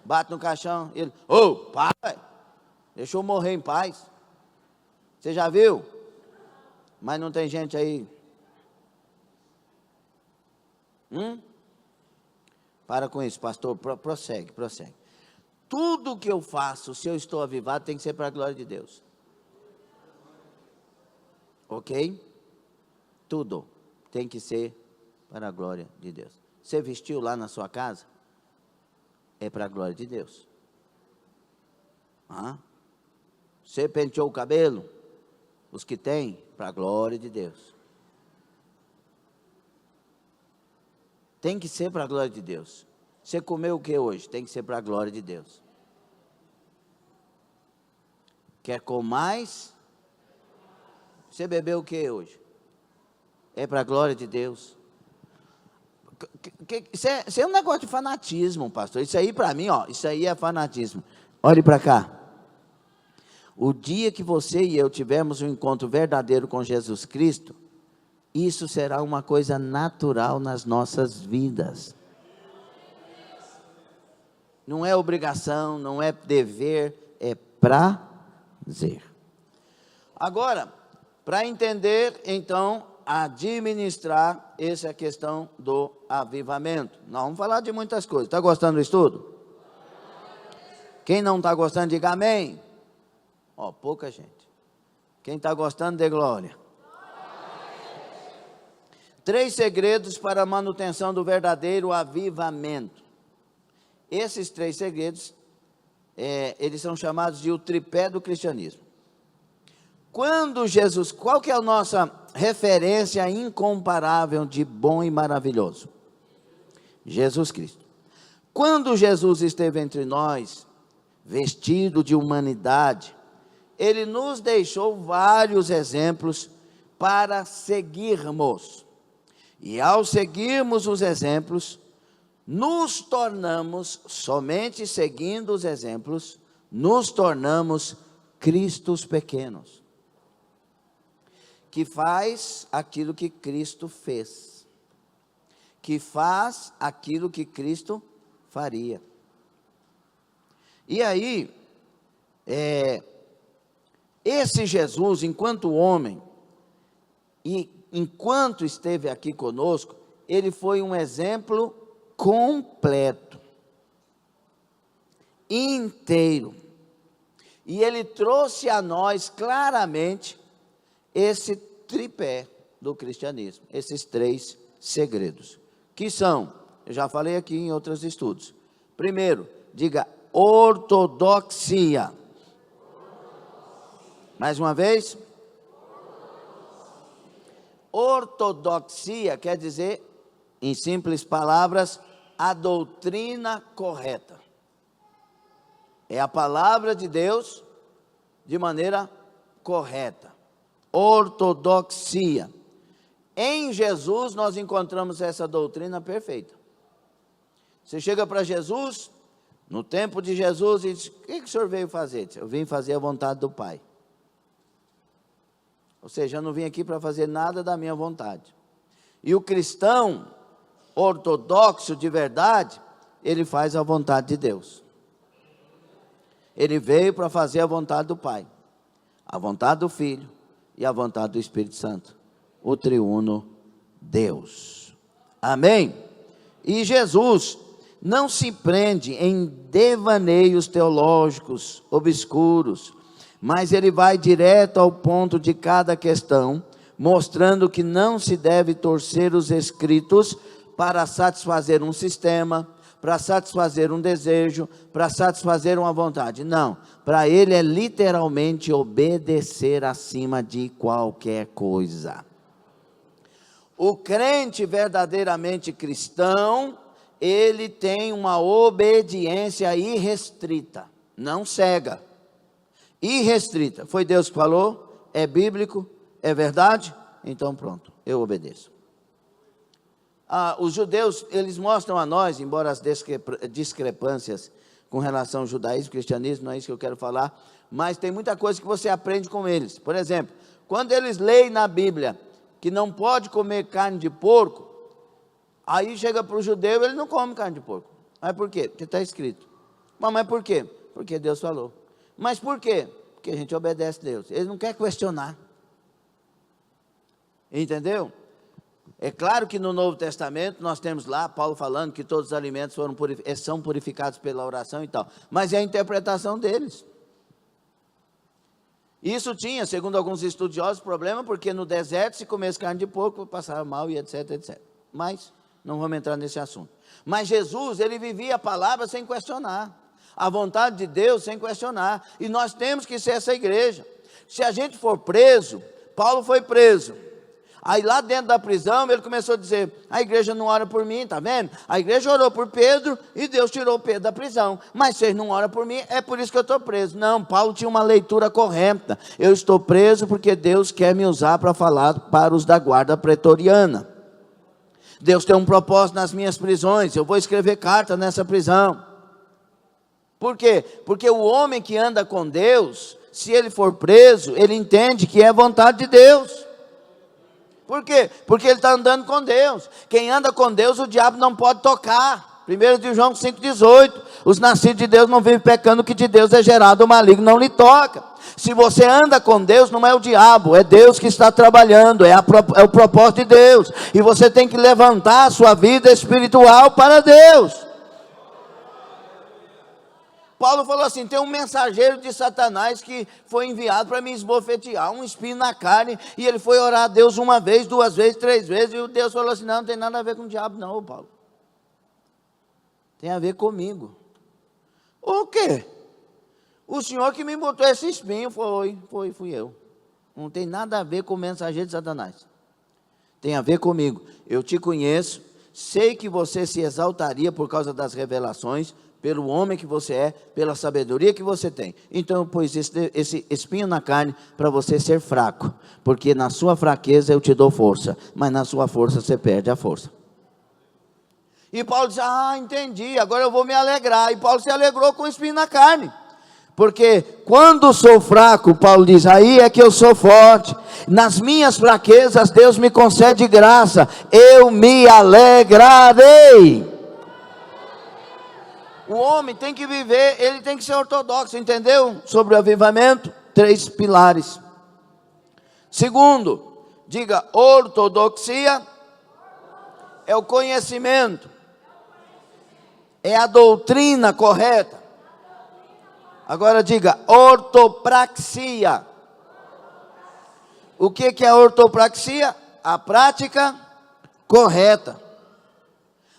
bate no caixão, ele: pai, deixa eu morrer em paz. Você já viu? Mas não tem gente aí. Para com isso, pastor, prossegue. Tudo que eu faço, se eu estou avivado, tem que ser para a glória de Deus. Ok? Tudo tem que ser para a glória de Deus. Você vestiu lá na sua casa? É para a glória de Deus. Você penteou o cabelo? Os que têm, para a glória de Deus. Tem que ser para a glória de Deus. Você comeu o que hoje? Tem que ser para a glória de Deus. Quer comais? Você bebeu o que hoje? é para a glória de Deus. Isso é um negócio de fanatismo, pastor. Isso aí para mim, isso aí é fanatismo. Olhe para cá. O dia que você e eu tivermos um encontro verdadeiro com Jesus Cristo, isso será uma coisa natural nas nossas vidas. Não é obrigação, não é dever, é prazer. Agora, para entender, então, administrar essa questão do avivamento. Nós vamos falar de muitas coisas. Está gostando do estudo? Quem não está gostando, diga amém. Pouca gente. Quem está gostando, dê glória. 3 segredos para a manutenção do verdadeiro avivamento. Esses 3 segredos, eles são chamados de o tripé do cristianismo. Quando Jesus, qual que é a nossa referência incomparável de bom e maravilhoso? Jesus Cristo. Quando Jesus esteve entre nós, vestido de humanidade, Ele nos deixou vários exemplos para seguirmos. E ao seguirmos os exemplos, nos tornamos, somente seguindo os exemplos, nos tornamos Cristos pequenos, que faz aquilo que Cristo fez, que faz aquilo que Cristo faria. E aí, esse Jesus, enquanto homem, e enquanto esteve aqui conosco, ele foi um exemplo completo, inteiro, e ele trouxe a nós claramente esse tripé do cristianismo, esses 3 segredos, que são, eu já falei aqui em outros estudos. Primeiro, diga ortodoxia. Mais uma vez. Ortodoxia quer dizer, em simples palavras, a doutrina correta. É a palavra de Deus de maneira correta. Ortodoxia. Em Jesus nós encontramos essa doutrina perfeita. Você chega para Jesus, no tempo de Jesus, e diz: o que o senhor veio fazer? Eu vim fazer a vontade do Pai. Ou seja, eu não vim aqui para fazer nada da minha vontade. E o cristão ortodoxo de verdade, ele faz a vontade de Deus. Ele veio para fazer a vontade do Pai, a vontade do Filho e a vontade do Espírito Santo, o triuno Deus. Amém? E Jesus não se prende em devaneios teológicos obscuros, mas ele vai direto ao ponto de cada questão, mostrando que não se deve torcer os escritos para satisfazer um sistema, para satisfazer um desejo, para satisfazer uma vontade. Não, para ele é literalmente obedecer acima de qualquer coisa. O crente verdadeiramente cristão, ele tem uma obediência irrestrita, não cega. Irrestrita. Foi Deus que falou, é bíblico, é verdade, então pronto, eu obedeço. Os judeus, eles mostram a nós, embora as discrepâncias com relação ao judaísmo e cristianismo, não é isso que eu quero falar, mas tem muita coisa que você aprende com eles. Por exemplo, quando eles leem na Bíblia que não pode comer carne de porco, aí chega para o judeu, ele não come carne de porco. Mas por quê? Porque está escrito. Mas por quê? Porque Deus falou. Mas por quê? Porque a gente obedece a Deus. Ele não quer questionar. Entendeu? É claro que no Novo Testamento nós temos lá Paulo falando que todos os alimentos são purificados pela oração e tal. Mas é a interpretação deles. Isso tinha, segundo alguns estudiosos, problema, porque no deserto, se comesse carne de porco, passava mal e etc, etc. Mas não vamos entrar nesse assunto. Mas Jesus, ele vivia a palavra sem questionar. A vontade de Deus sem questionar. E nós temos que ser essa igreja. Se a gente for preso, Paulo foi preso. Aí lá dentro da prisão, ele começou a dizer, a igreja não ora por mim, tá vendo? A igreja orou por Pedro e Deus tirou Pedro da prisão. Mas vocês não oram por mim, é por isso que eu estou preso. Não, Paulo tinha uma leitura correta. Eu estou preso porque Deus quer me usar para falar para os da guarda pretoriana. Deus tem um propósito nas minhas prisões, eu vou escrever carta nessa prisão. Por quê? Porque o homem que anda com Deus, se ele for preso, ele entende que é vontade de Deus. Por quê? Porque ele está andando com Deus. Quem anda com Deus, o diabo não pode tocar. 1 de João 5,18, os nascidos de Deus não vivem pecando, que de Deus é gerado, o maligno não lhe toca. Se você anda com Deus, não é o diabo, é Deus que está trabalhando, é o propósito de Deus. E você tem que levantar a sua vida espiritual para Deus. Paulo falou assim, tem um mensageiro de Satanás que foi enviado para me esbofetear, um espinho na carne, e ele foi orar a Deus uma vez, duas vezes, três vezes, e o Deus falou assim, não tem nada a ver com o diabo não, Paulo. Tem a ver comigo. O quê? O senhor que me botou esse espinho, fui eu. Não tem nada a ver com o mensageiro de Satanás. Tem a ver comigo. Eu te conheço, sei que você se exaltaria por causa das revelações, pelo homem que você é, pela sabedoria que você tem. Então eu pus esse espinho na carne para você ser fraco, porque na sua fraqueza eu te dou força, mas na sua força você perde a força. E Paulo disse, entendi, agora eu vou me alegrar. E Paulo se alegrou com o espinho na carne, porque quando sou fraco, Paulo diz, aí é que eu sou forte. Nas minhas fraquezas Deus me concede graça, eu me alegrarei. O homem tem que viver, ele tem que ser ortodoxo, entendeu? Sobre o avivamento, 3 pilares. Segundo, diga, ortodoxia é o conhecimento, é a doutrina correta. Agora diga, ortopraxia. O que é a ortopraxia? A prática correta.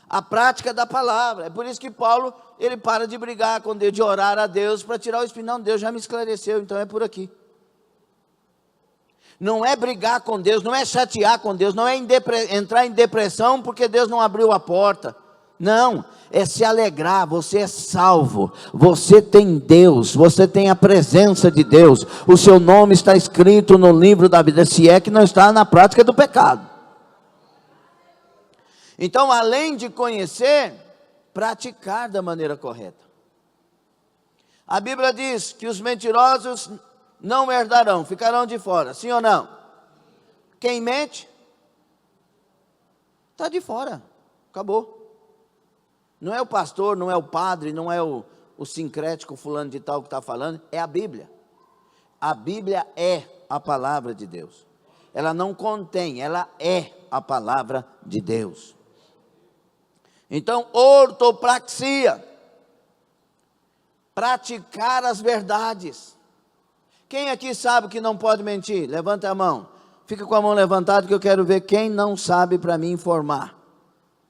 A prática da palavra. É por isso que Paulo, ele para de brigar com Deus, de orar a Deus para tirar o espinho. Não, Deus já me esclareceu, então é por aqui. Não é brigar com Deus, não é chatear com Deus, não é entrar em depressão porque Deus não abriu a porta. Não, é se alegrar, você é salvo, você tem Deus, você tem a presença de Deus, o seu nome está escrito no livro da vida, se é que não está na prática do pecado. Então, além de conhecer, praticar da maneira correta. A Bíblia diz que os mentirosos não herdarão, ficarão de fora, sim ou não? Quem mente, está de fora, acabou. Não é o pastor, não é o padre, não é o sincrético fulano de tal que está falando, é a Bíblia. A Bíblia é a palavra de Deus. Ela não contém, ela é a palavra de Deus. Então, ortopraxia, praticar as verdades. Quem aqui sabe que não pode mentir? Levanta a mão. Fica com a mão levantada que eu quero ver quem não sabe para me informar.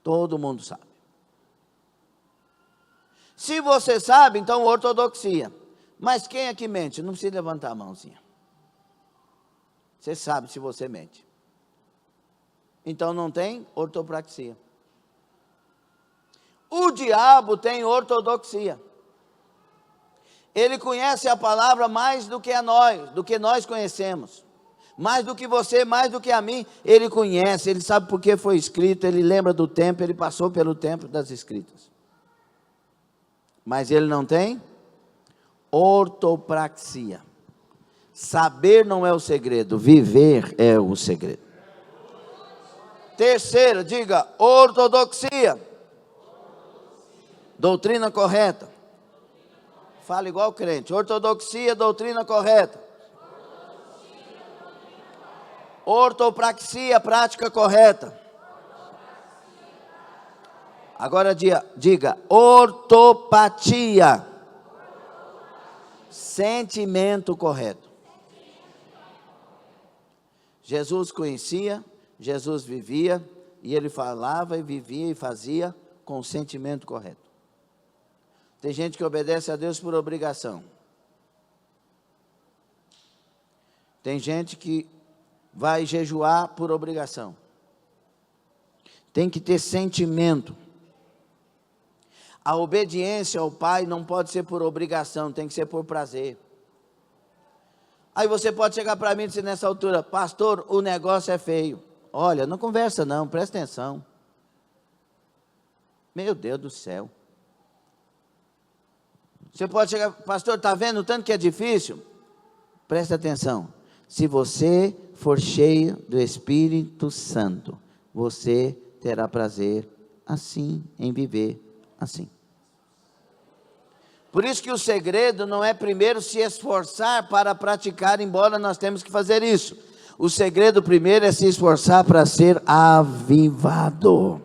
Todo mundo sabe. Se você sabe, então ortodoxia. Mas quem aqui mente? Não precisa levantar a mãozinha. Você sabe se você mente. Então não tem ortopraxia. O diabo tem ortodoxia. Ele conhece a palavra mais do que a nós, do que nós conhecemos. Mais do que você, mais do que a mim, ele conhece, ele sabe por que foi escrito, ele lembra do tempo, ele passou pelo tempo das escritas. Mas ele não tem ortopraxia. Saber não é o segredo, viver é o segredo. Terceiro, diga, ortodoxia. Doutrina correta. Fala igual crente. Ortodoxia, doutrina correta. Ortopraxia, prática correta. Agora diga, ortopatia. Sentimento correto. Jesus conhecia, Jesus vivia, e ele falava e vivia e fazia com o sentimento correto. Tem gente que obedece a Deus por obrigação. Tem gente que vai jejuar por obrigação. Tem que ter sentimento. A obediência ao pai não pode ser por obrigação, tem que ser por prazer. Aí você pode chegar para mim e dizer nessa altura: pastor, o negócio é feio. Olha, não conversa não, presta atenção. Meu Deus do céu. Você pode chegar: pastor, está vendo o tanto que é difícil? Presta atenção. Se você for cheio do Espírito Santo, você terá prazer assim, em viver assim. Por isso que o segredo não é primeiro se esforçar para praticar, embora nós temos que fazer isso. O segredo primeiro é se esforçar para ser avivado.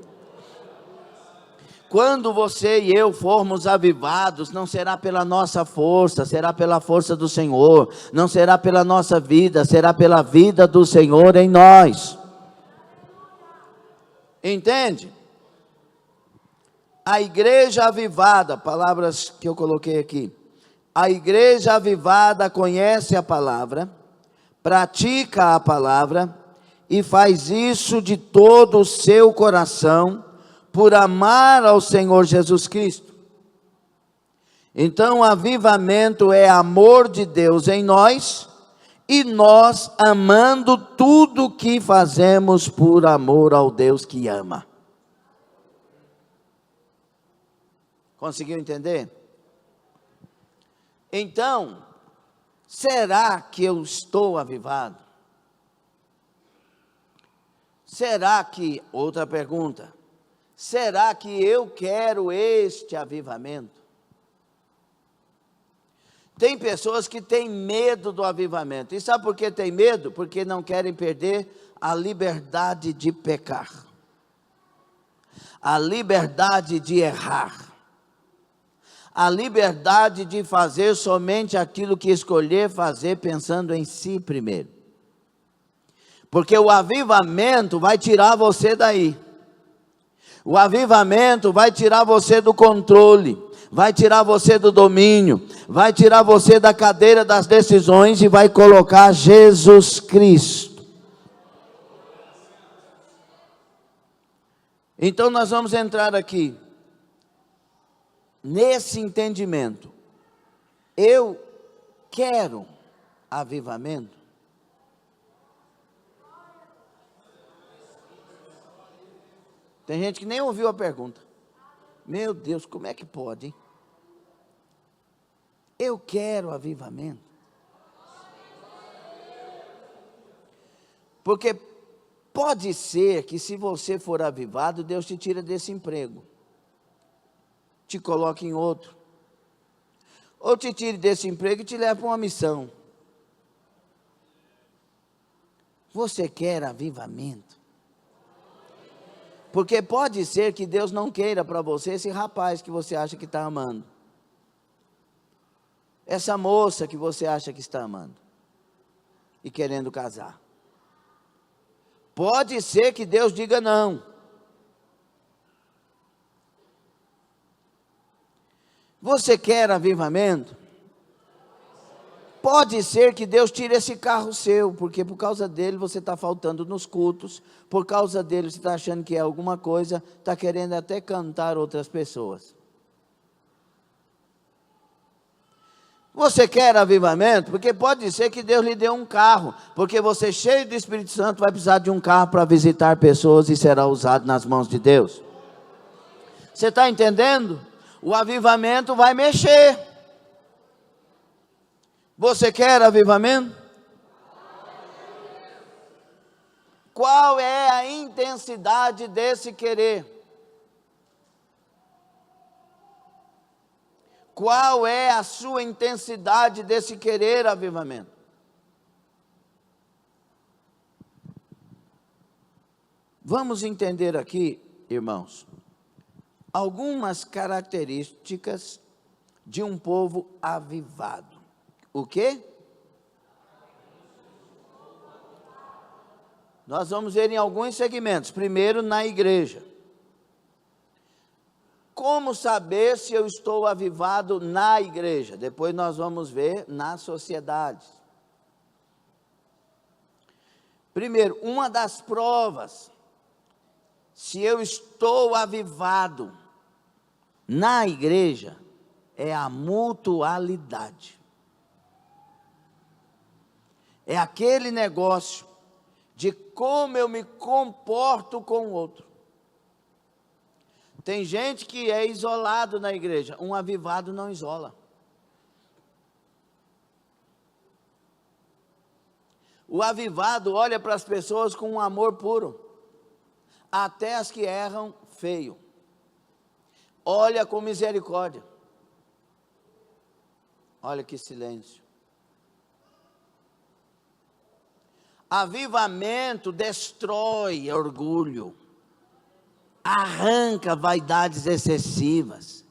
Quando você e eu formos avivados, não será pela nossa força, será pela força do Senhor. Não será pela nossa vida, será pela vida do Senhor em nós. Entende? A igreja avivada, palavras que eu coloquei aqui. A igreja avivada conhece a palavra, pratica a palavra e faz isso de todo o seu coração, por amar ao Senhor Jesus Cristo. Então, o avivamento é amor de Deus em nós, e nós amando tudo que fazemos por amor ao Deus que ama. Conseguiu entender? Então, será que eu estou avivado? Será que, outra pergunta, será que eu quero este avivamento? Tem pessoas que têm medo do avivamento. E sabe por que tem medo? Porque não querem perder a liberdade de pecar, a liberdade de errar, a liberdade de fazer somente aquilo que escolher fazer, pensando em si primeiro. Porque o avivamento vai tirar você daí. O avivamento vai tirar você do controle, vai tirar você do domínio, vai tirar você da cadeira das decisões e vai colocar Jesus Cristo. Então nós vamos entrar aqui nesse entendimento. Eu quero avivamento. Tem gente que nem ouviu a pergunta. Meu Deus, como é que pode, hein? Eu quero avivamento. Porque pode ser que se você for avivado, Deus te tira desse emprego, te coloque em outro, ou te tire desse emprego e te leve para uma missão. Você quer avivamento? Porque pode ser que Deus não queira para você esse rapaz que você acha que está amando, essa moça que você acha que está amando e querendo casar. Pode ser que Deus diga não. Você quer avivamento? Pode ser que Deus tire esse carro seu, porque por causa dele você está faltando nos cultos, por causa dele você está achando que é alguma coisa, está querendo até cantar outras pessoas. Você quer avivamento? Porque pode ser que Deus lhe dê um carro, porque você, cheio do Espírito Santo, vai precisar de um carro para visitar pessoas e será usado nas mãos de Deus. Você está entendendo? O avivamento vai mexer. Você quer avivamento? Qual é a intensidade desse querer? Qual é a sua intensidade desse querer avivamento? Vamos entender aqui, irmãos, algumas características de um povo avivado. O quê? Nós vamos ver em alguns segmentos. Primeiro, na igreja. Como saber se eu estou avivado na igreja? Depois nós vamos ver na sociedade. Primeiro, uma das provas, se eu estou avivado na igreja, é a mutualidade. É aquele negócio de como eu me comporto com o outro. Tem gente que é isolado na igreja, um avivado não isola. O avivado olha para as pessoas com um amor puro, até as que erram feio. Olha com misericórdia. Olha que silêncio. Avivamento destrói orgulho, arranca vaidades excessivas,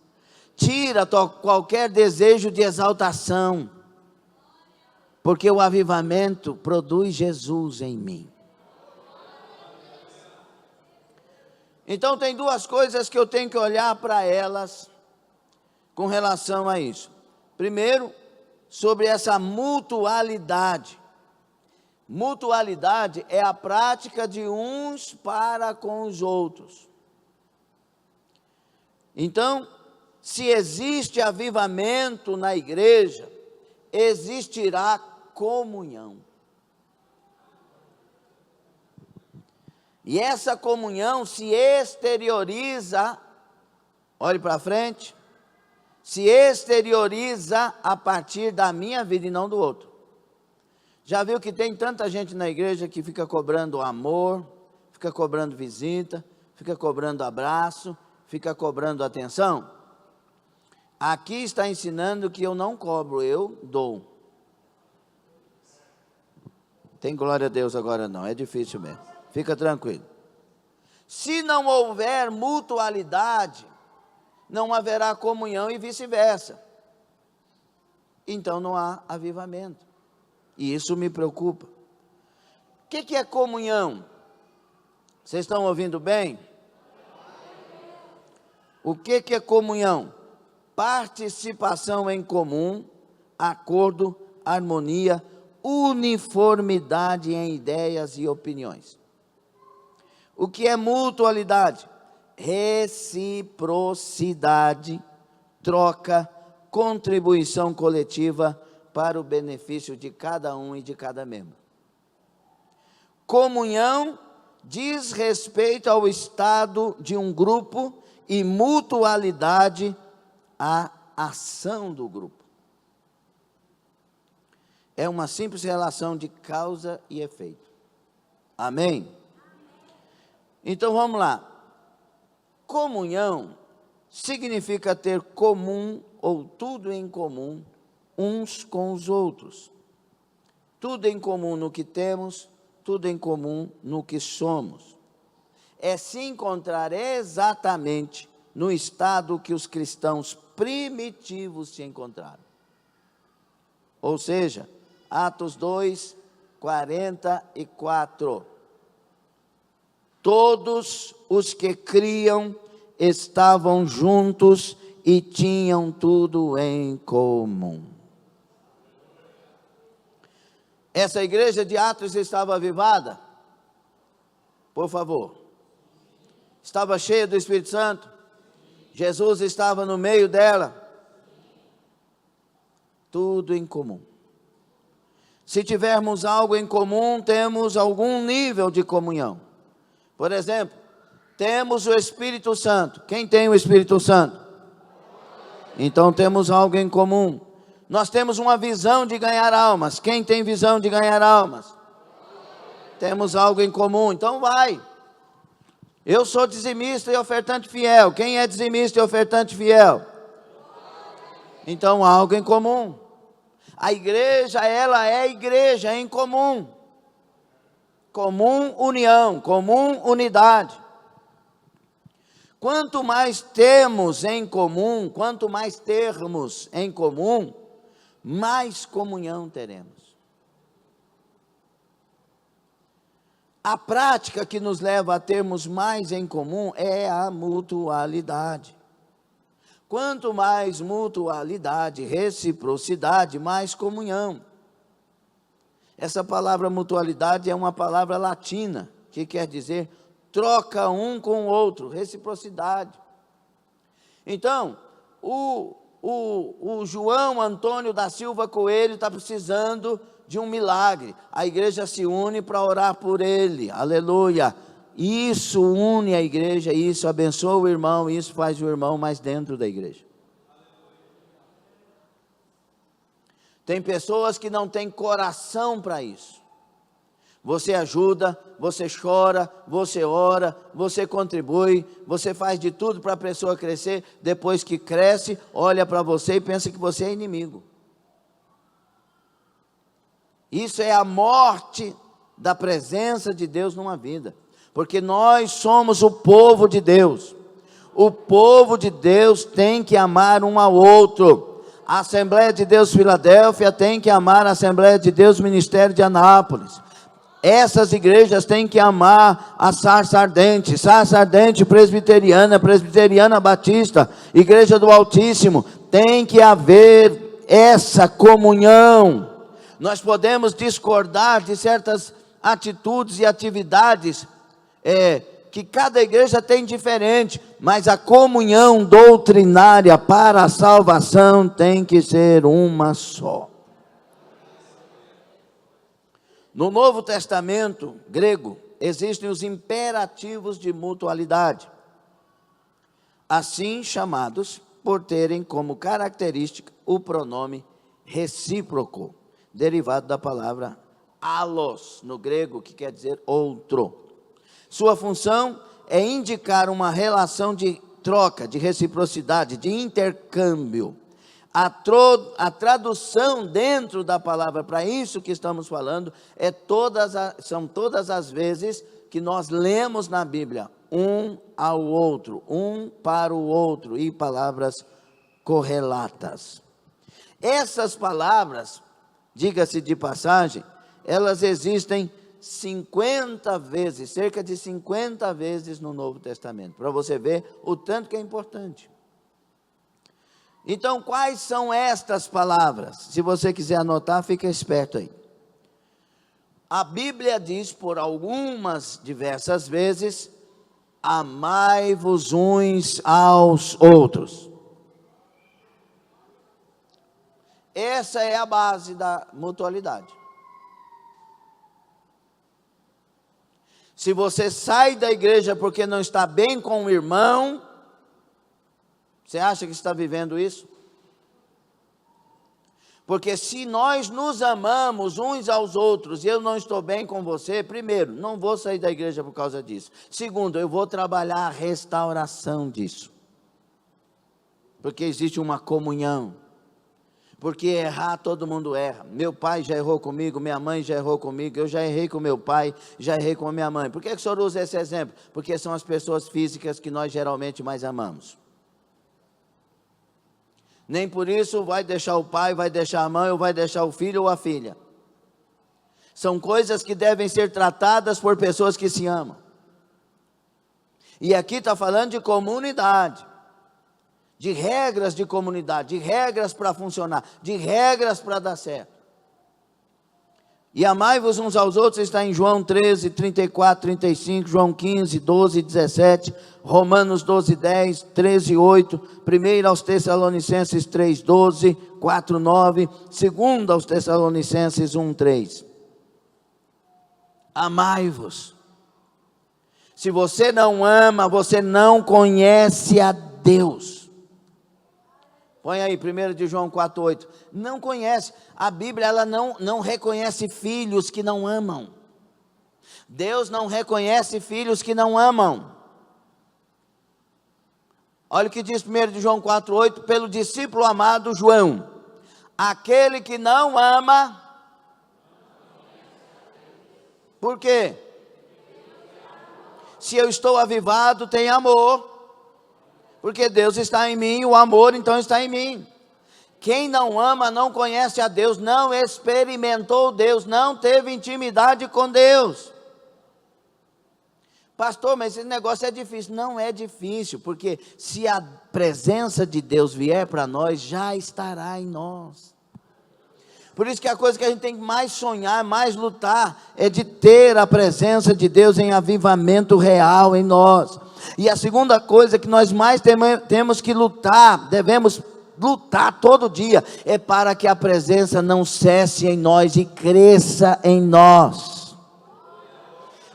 tira qualquer desejo de exaltação, porque o avivamento produz Jesus em mim. Então tem duas coisas que eu tenho que olhar para elas com relação a isso. Primeiro, sobre essa mutualidade. Mutualidade é a prática de uns para com os outros. Então, se existe avivamento na igreja, existirá comunhão. E essa comunhão se exterioriza, olhe para frente, se exterioriza a partir da minha vida e não do outro. Já viu que tem tanta gente na igreja que fica cobrando amor, fica cobrando visita, fica cobrando abraço, fica cobrando atenção? Aqui está ensinando que eu não cobro, eu dou. Tem glória a Deus agora não, é difícil mesmo. Fica tranquilo. Se não houver mutualidade, não haverá comunhão e vice-versa. Então não há avivamento. E isso me preocupa. O que é comunhão? Vocês estão ouvindo bem? O que é comunhão? Participação em comum, acordo, harmonia, uniformidade em ideias e opiniões. O que é mutualidade? Reciprocidade, troca, contribuição coletiva para o benefício de cada um e de cada membro. Comunhão diz respeito ao estado de um grupo e mutualidade à ação do grupo. É uma simples relação de causa e efeito. Amém? Então vamos lá. Comunhão significa ter comum ou tudo em comum uns com os outros. Tudo em comum no que temos, tudo em comum no que somos. É se encontrar exatamente no estado que os cristãos primitivos se encontraram. Ou seja, Atos 2, 44. Todos os que criam estavam juntos e tinham tudo em comum. Essa igreja de Atos estava avivada? Por favor. Estava cheia do Espírito Santo? Jesus estava no meio dela? Tudo em comum. Se tivermos algo em comum, temos algum nível de comunhão. Por exemplo, temos o Espírito Santo. Quem tem o Espírito Santo? Então temos algo em comum. Nós temos uma visão de ganhar almas. Quem tem visão de ganhar almas? Temos algo em comum. Então vai. Eu sou dizimista e ofertante fiel. Quem é dizimista e ofertante fiel? Então algo em comum. A igreja, ela é igreja em comum. Comum união, comum unidade. Quanto mais temos em comum, quanto mais termos em comum, mais comunhão teremos. A prática que nos leva a termos mais em comum é a mutualidade. Quanto mais mutualidade, reciprocidade, mais comunhão. Essa palavra mutualidade é uma palavra latina, que quer dizer troca um com o outro, reciprocidade. Então, o João Antônio da Silva Coelho está precisando de um milagre. A igreja se une para orar por ele, aleluia. Isso une a igreja, isso abençoa o irmão, isso faz o irmão mais dentro da igreja. Tem pessoas que não têm coração para isso. Você ajuda, você chora, você ora, você contribui, você faz de tudo para a pessoa crescer. Depois que cresce, olha para você e pensa que você é inimigo. Isso é a morte da presença de Deus numa vida. Porque nós somos o povo de Deus. O povo de Deus tem que amar um ao outro. A Assembleia de Deus Filadélfia tem que amar a Assembleia de Deus Ministério de Anápolis. Essas igrejas têm que amar a Sarça Ardente Presbiteriana, Presbiteriana Batista, Igreja do Altíssimo. Tem que haver essa comunhão. Nós podemos discordar de certas atitudes e atividades que cada igreja tem diferente, mas a comunhão doutrinária para a salvação tem que ser uma só. No Novo Testamento grego, existem os imperativos de mutualidade, assim chamados por terem como característica o pronome recíproco, derivado da palavra allos, no grego, que quer dizer outro. Sua função é indicar uma relação de troca, de reciprocidade, de intercâmbio. A tradução dentro da palavra para isso que estamos falando são todas as vezes que nós lemos na Bíblia, um ao outro, um para o outro, e palavras correlatas. Essas palavras, diga-se de passagem, elas existem 50 vezes, cerca de 50 vezes no Novo Testamento, para você ver o tanto que é importante. Então, quais são estas palavras? Se você quiser anotar, fica esperto aí. A Bíblia diz por algumas diversas vezes, amai-vos uns aos outros. Essa é a base da mutualidade. Se você sai da igreja porque não está bem com o irmão, você acha que está vivendo isso? Porque se nós nos amamos uns aos outros e eu não estou bem com você, primeiro, não vou sair da igreja por causa disso. Segundo, eu vou trabalhar a restauração disso. Porque existe uma comunhão. Porque errar, todo mundo erra. Meu pai já errou comigo, minha mãe já errou comigo, eu já errei com meu pai, já errei com a minha mãe. Por que o senhor usa esse exemplo? Porque são as pessoas físicas que nós geralmente mais amamos. Nem por isso vai deixar o pai, vai deixar a mãe, ou vai deixar o filho ou a filha. São coisas que devem ser tratadas por pessoas que se amam. E aqui está falando de comunidade, de regras de comunidade, de regras para funcionar, de regras para dar certo. E amai-vos uns aos outros, está em João 13, 34, 35, João 15, 12, 17, Romanos 12, 10, 13, 8, 1 aos Tessalonicenses 3, 12, 4, 9, 2 aos Tessalonicenses 1, 3. Amai-vos. Se você não ama, você não conhece a Deus. Põe aí, 1 de João 4, 8. Não conhece. A Bíblia, ela não reconhece filhos que não amam. Deus não reconhece filhos que não amam. Olha o que diz 1 de João 4, 8. Pelo discípulo amado João. Aquele que não ama. Por quê? Se eu estou avivado, tem amor. Porque Deus está em mim, o amor então está em mim. Quem não ama não conhece a Deus, não experimentou Deus, não teve intimidade com Deus. Pastor, mas esse negócio é difícil. Não é difícil, porque se a presença de Deus vier para nós, já estará em nós. Por isso que a coisa que a gente tem que mais sonhar, mais lutar, é de ter a presença de Deus em avivamento real em nós. E a segunda coisa que nós mais temos que lutar, devemos lutar todo dia, é para que a presença não cesse em nós e cresça em nós.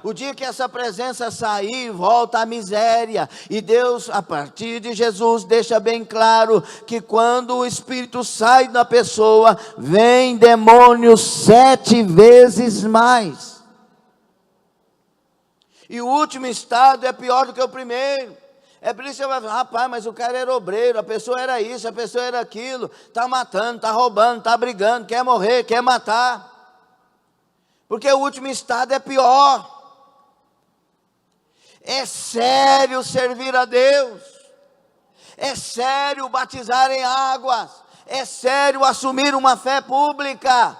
O dia que essa presença sair, volta a miséria. E Deus, a partir de Jesus, deixa bem claro que quando o Espírito sai da pessoa, vem demônio 7 vezes mais. E o último estado é pior do que o primeiro. É por isso que você vai falar, rapaz, mas o cara era obreiro, a pessoa era isso, a pessoa era aquilo, está matando, está roubando, está brigando, quer morrer, quer matar. Porque o último estado é pior. É sério servir a Deus, é sério batizar em águas, é sério assumir uma fé pública.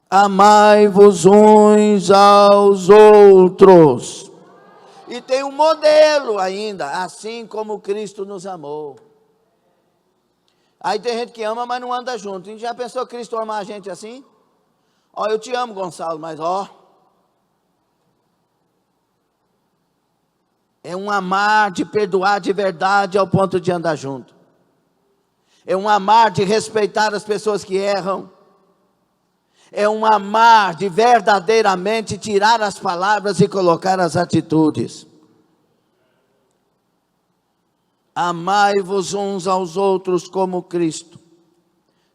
Amai-vos uns aos outros. E tem um modelo ainda, assim como Cristo nos amou. Aí tem gente que ama, mas não anda junto. A gente já pensou Cristo amar a gente assim? Ó, eu te amo, Gonçalo, mas ó, é um amar de perdoar de verdade ao ponto de andar junto. É um amar de respeitar as pessoas que erram. É um amar de verdadeiramente tirar as palavras e colocar as atitudes. Amai-vos uns aos outros como Cristo.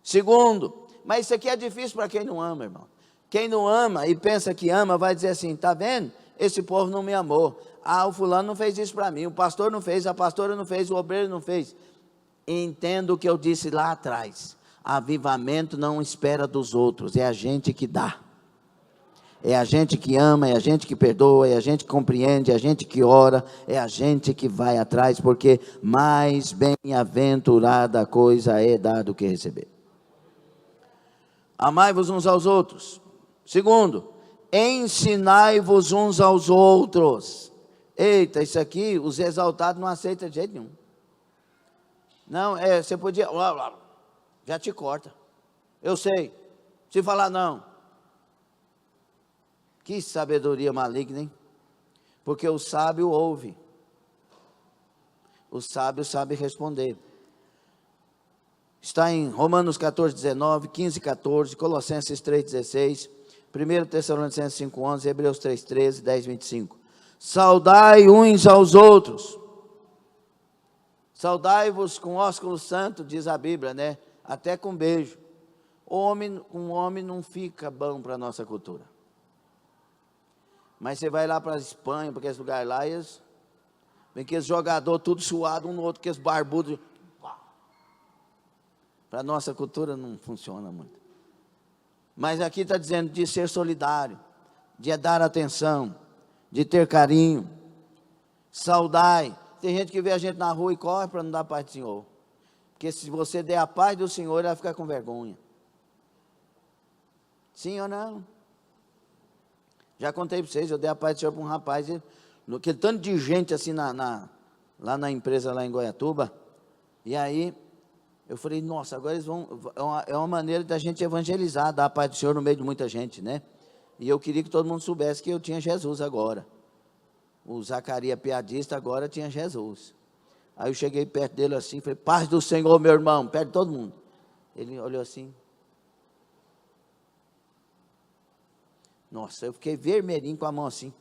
Segundo, mas isso aqui é difícil para quem não ama, irmão. Quem não ama e pensa que ama vai dizer assim, está vendo? Esse povo não me amou. Ah, o fulano não fez isso para mim, o pastor não fez, a pastora não fez, o obreiro não fez. Entendo o que eu disse lá atrás. Avivamento não espera dos outros, é a gente que dá. É a gente que ama, é a gente que perdoa, é a gente que compreende, é a gente que ora, é a gente que vai atrás, porque mais bem-aventurada coisa é dar do que receber. Amai-vos uns aos outros. Segundo, ensinai-vos uns aos outros. Eita, isso aqui, os exaltados não aceitam de jeito nenhum. Não, você podia, já te corta. Eu sei, se falar não. Que sabedoria maligna, hein? Porque o sábio ouve. O sábio sabe responder. Está em Romanos 14, 19, 15, 14, Colossenses 3, 16, 1 Tessalonicenses 5, 11, Hebreus 3, 13, 10, 25. Saudai uns aos outros. Saudai-vos com ósculo santo, diz a Bíblia, né? Até com beijo. Um homem não fica bom para a nossa cultura. Mas você vai lá para a Espanha, para aqueles lugares lá, vem aqueles jogadores tudo suado, um no outro, aqueles barbudos. Para a nossa cultura não funciona muito. Mas aqui está dizendo de ser solidário, de dar atenção, de ter carinho. Saudai. Tem gente que vê a gente na rua e corre para não dar a paz do Senhor. Porque se você der a paz do Senhor, ele vai ficar com vergonha. Sim ou não? Já contei para vocês, eu dei a paz do Senhor para um rapaz, aquele tanto de gente assim lá na empresa lá em Goiatuba, e aí eu falei, nossa, agora eles vão, é uma maneira da gente evangelizar, dar a paz do Senhor no meio de muita gente, né? E eu queria que todo mundo soubesse que eu tinha Jesus agora. O Zacarias piadista agora tinha Jesus. Aí eu cheguei perto dele assim, falei, paz do Senhor, meu irmão, perto de todo mundo. Ele olhou assim. Nossa, eu fiquei vermelhinho com a mão assim.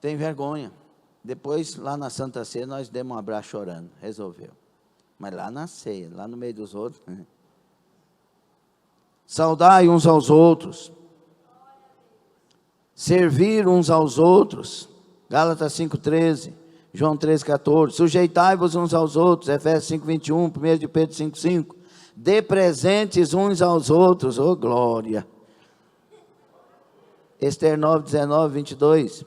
Tem vergonha. Depois, lá na Santa Ceia, nós demos um abraço chorando. Resolveu. Mas lá na ceia, lá no meio dos outros. Saudai uns aos outros. Servir uns aos outros. Gálatas 5,13. João 3,14. Sujeitai-vos uns aos outros. Efésios 5,21. 1 de Pedro 5,5. Dê presentes uns aos outros. Oh, glória. Ester 9,19, 22.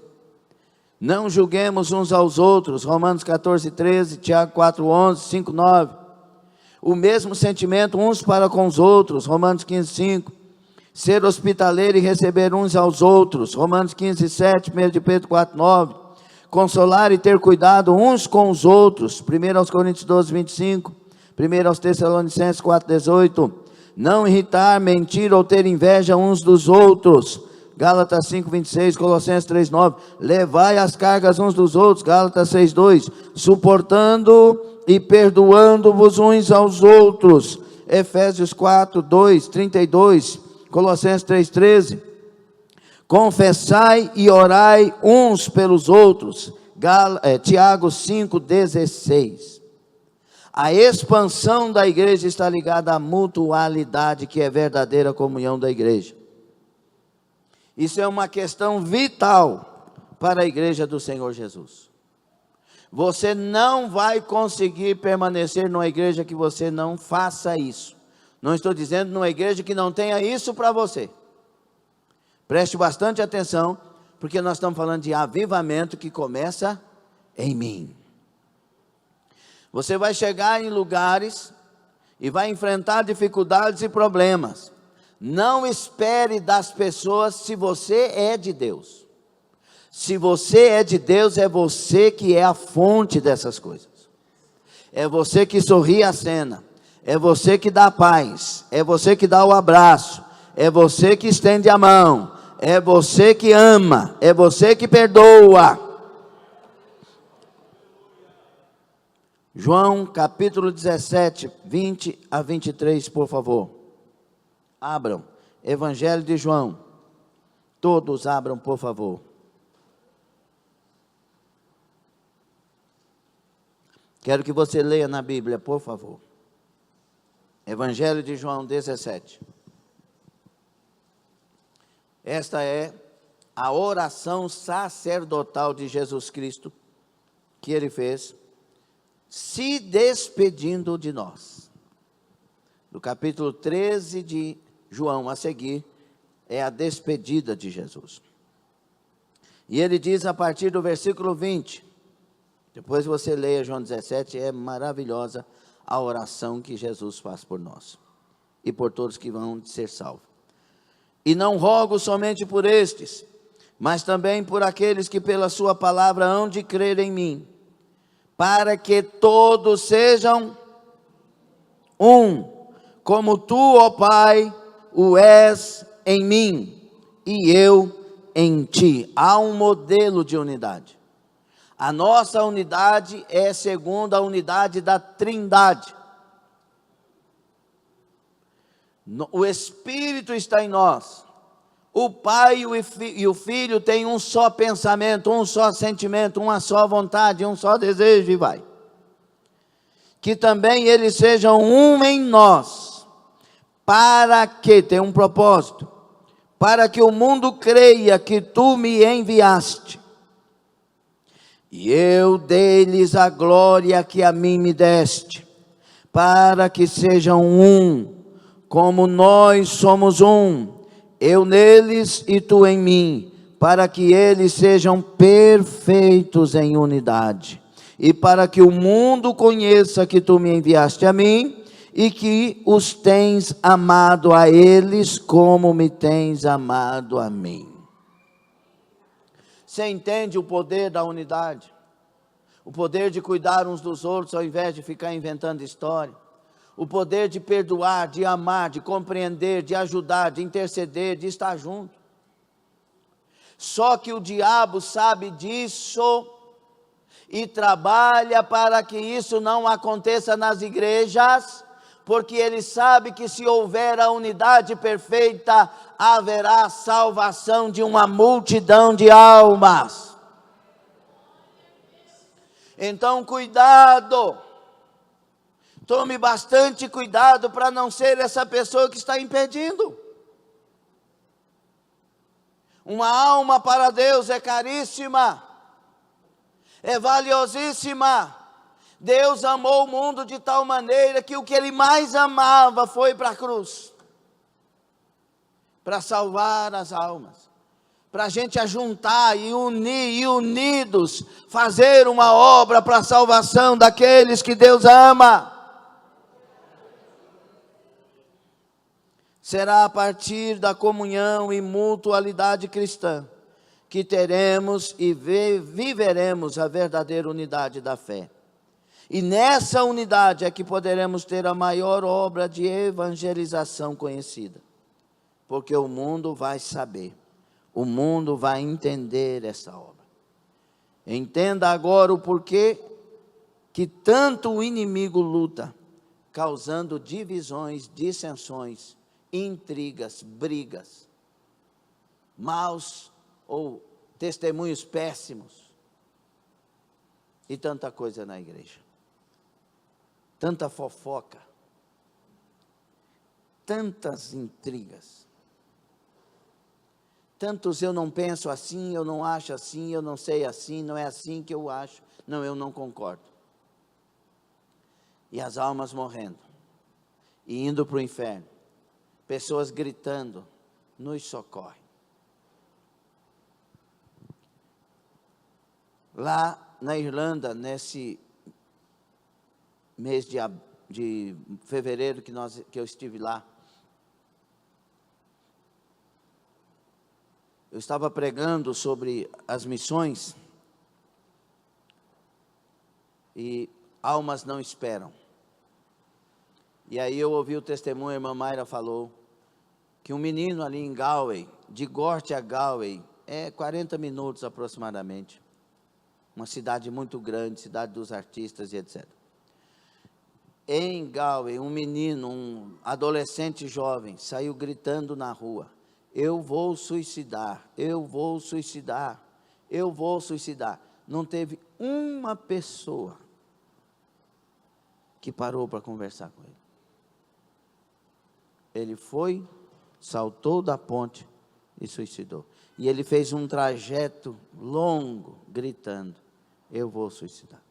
Não julguemos uns aos outros. Romanos 14, 13. Tiago 4, 11, 5, 9. O mesmo sentimento uns para com os outros. Romanos 15, 5. Ser hospitaleiro e receber uns aos outros. Romanos 15, 7. 1 de Pedro 4, 9. consolar e ter cuidado uns com os outros. 1 aos Coríntios 12, 25. 1 aos Tessalonicenses 4, 18. Não irritar, mentir ou ter inveja uns dos outros. Gálatas 5, 26, Colossenses 3, 9. Levai as cargas uns dos outros. Gálatas 6, 2. Suportando e perdoando-vos uns aos outros. Efésios 4, 2, 32. Colossenses 3, 13. Confessai e orai uns pelos outros. Tiago 5, 16. A expansão da igreja está ligada à mutualidade, que é verdadeira comunhão da igreja. Isso é uma questão vital para a igreja do Senhor Jesus. Você não vai conseguir permanecer numa igreja que você não faça isso. Não estou dizendo numa igreja que não tenha isso para você. Preste bastante atenção, porque nós estamos falando de avivamento que começa em mim. Você vai chegar em lugares e vai enfrentar dificuldades e problemas. Não espere das pessoas se você é de Deus. Se você é de Deus, é você que é a fonte dessas coisas. É você que sorri a cena. É você que dá paz. É você que dá o abraço. É você que estende a mão. É você que ama. É você que perdoa. João capítulo 17, 20 a 23, por favor. Abram. Evangelho de João. Todos abram, por favor. Quero que você leia na Bíblia, por favor. Evangelho de João 17. Esta é a oração sacerdotal de Jesus Cristo, que ele fez, se despedindo de nós. Do capítulo 13 de João a seguir, é a despedida de Jesus. E ele diz a partir do versículo 20, depois você leia João 17, é maravilhosa a oração que Jesus faz por nós, e por todos que vão ser salvos. E não rogo somente por estes, mas também por aqueles que pela sua palavra hão de crer em mim, para que todos sejam um, como tu, ó Pai, o és em mim, e eu em ti. Há um modelo de unidade. A nossa unidade é segundo a unidade da Trindade. O Espírito está em nós. O Pai e o Filho têm um só pensamento, um só sentimento, uma só vontade, um só desejo, e vai. Que também eles sejam um em nós, para que, tem um propósito, para que o mundo creia que tu me enviaste. E eu dei-lhes a glória que a mim me deste, para que sejam um, como nós somos um, eu neles e tu em mim, para que eles sejam perfeitos em unidade, e para que o mundo conheça que tu me enviaste a mim, e que os tens amado a eles, como me tens amado a mim. Você entende o poder da unidade? O poder de cuidar uns dos outros, ao invés de ficar inventando história. O poder de perdoar, de amar, de compreender, de ajudar, de interceder, de estar junto. Só que o diabo sabe disso e trabalha para que isso não aconteça nas igrejas, porque ele sabe que se houver a unidade perfeita, haverá salvação de uma multidão de almas. Então, cuidado. Tome bastante cuidado para não ser essa pessoa que está impedindo. Uma alma para Deus é caríssima, é valiosíssima. Deus amou o mundo de tal maneira que o que Ele mais amava foi para a cruz, para salvar as almas, para a gente ajuntar e unir, e unidos, fazer uma obra para a salvação daqueles que Deus ama. Será a partir da comunhão e mutualidade cristã que teremos e viveremos a verdadeira unidade da fé. E nessa unidade é que poderemos ter a maior obra de evangelização conhecida. Porque o mundo vai saber, o mundo vai entender essa obra. Entenda agora o porquê que tanto o inimigo luta, causando divisões, dissensões, intrigas, brigas, maus ou testemunhos péssimos e tanta coisa na igreja. Tanta fofoca, tantas intrigas, tantos eu não penso assim, eu não acho assim, eu não sei assim, não é assim que eu acho, não, eu não concordo. E as almas morrendo, e indo para o inferno, pessoas gritando, nos socorre. Lá na Irlanda, nesse mês de fevereiro que eu estive lá, eu estava pregando sobre as missões e almas não esperam. E aí eu ouvi o testemunho, a irmã Mayra falou, que um menino ali em Galway, de Gort a Galway, é 40 minutos aproximadamente, uma cidade muito grande, cidade dos artistas e etc. Em Galway, um menino, um adolescente jovem, saiu gritando na rua, eu vou suicidar, eu vou suicidar, eu vou suicidar. Não teve uma pessoa que parou para conversar com ele. Ele foi, saltou da ponte e suicidou. E ele fez um trajeto longo, gritando, eu vou suicidar.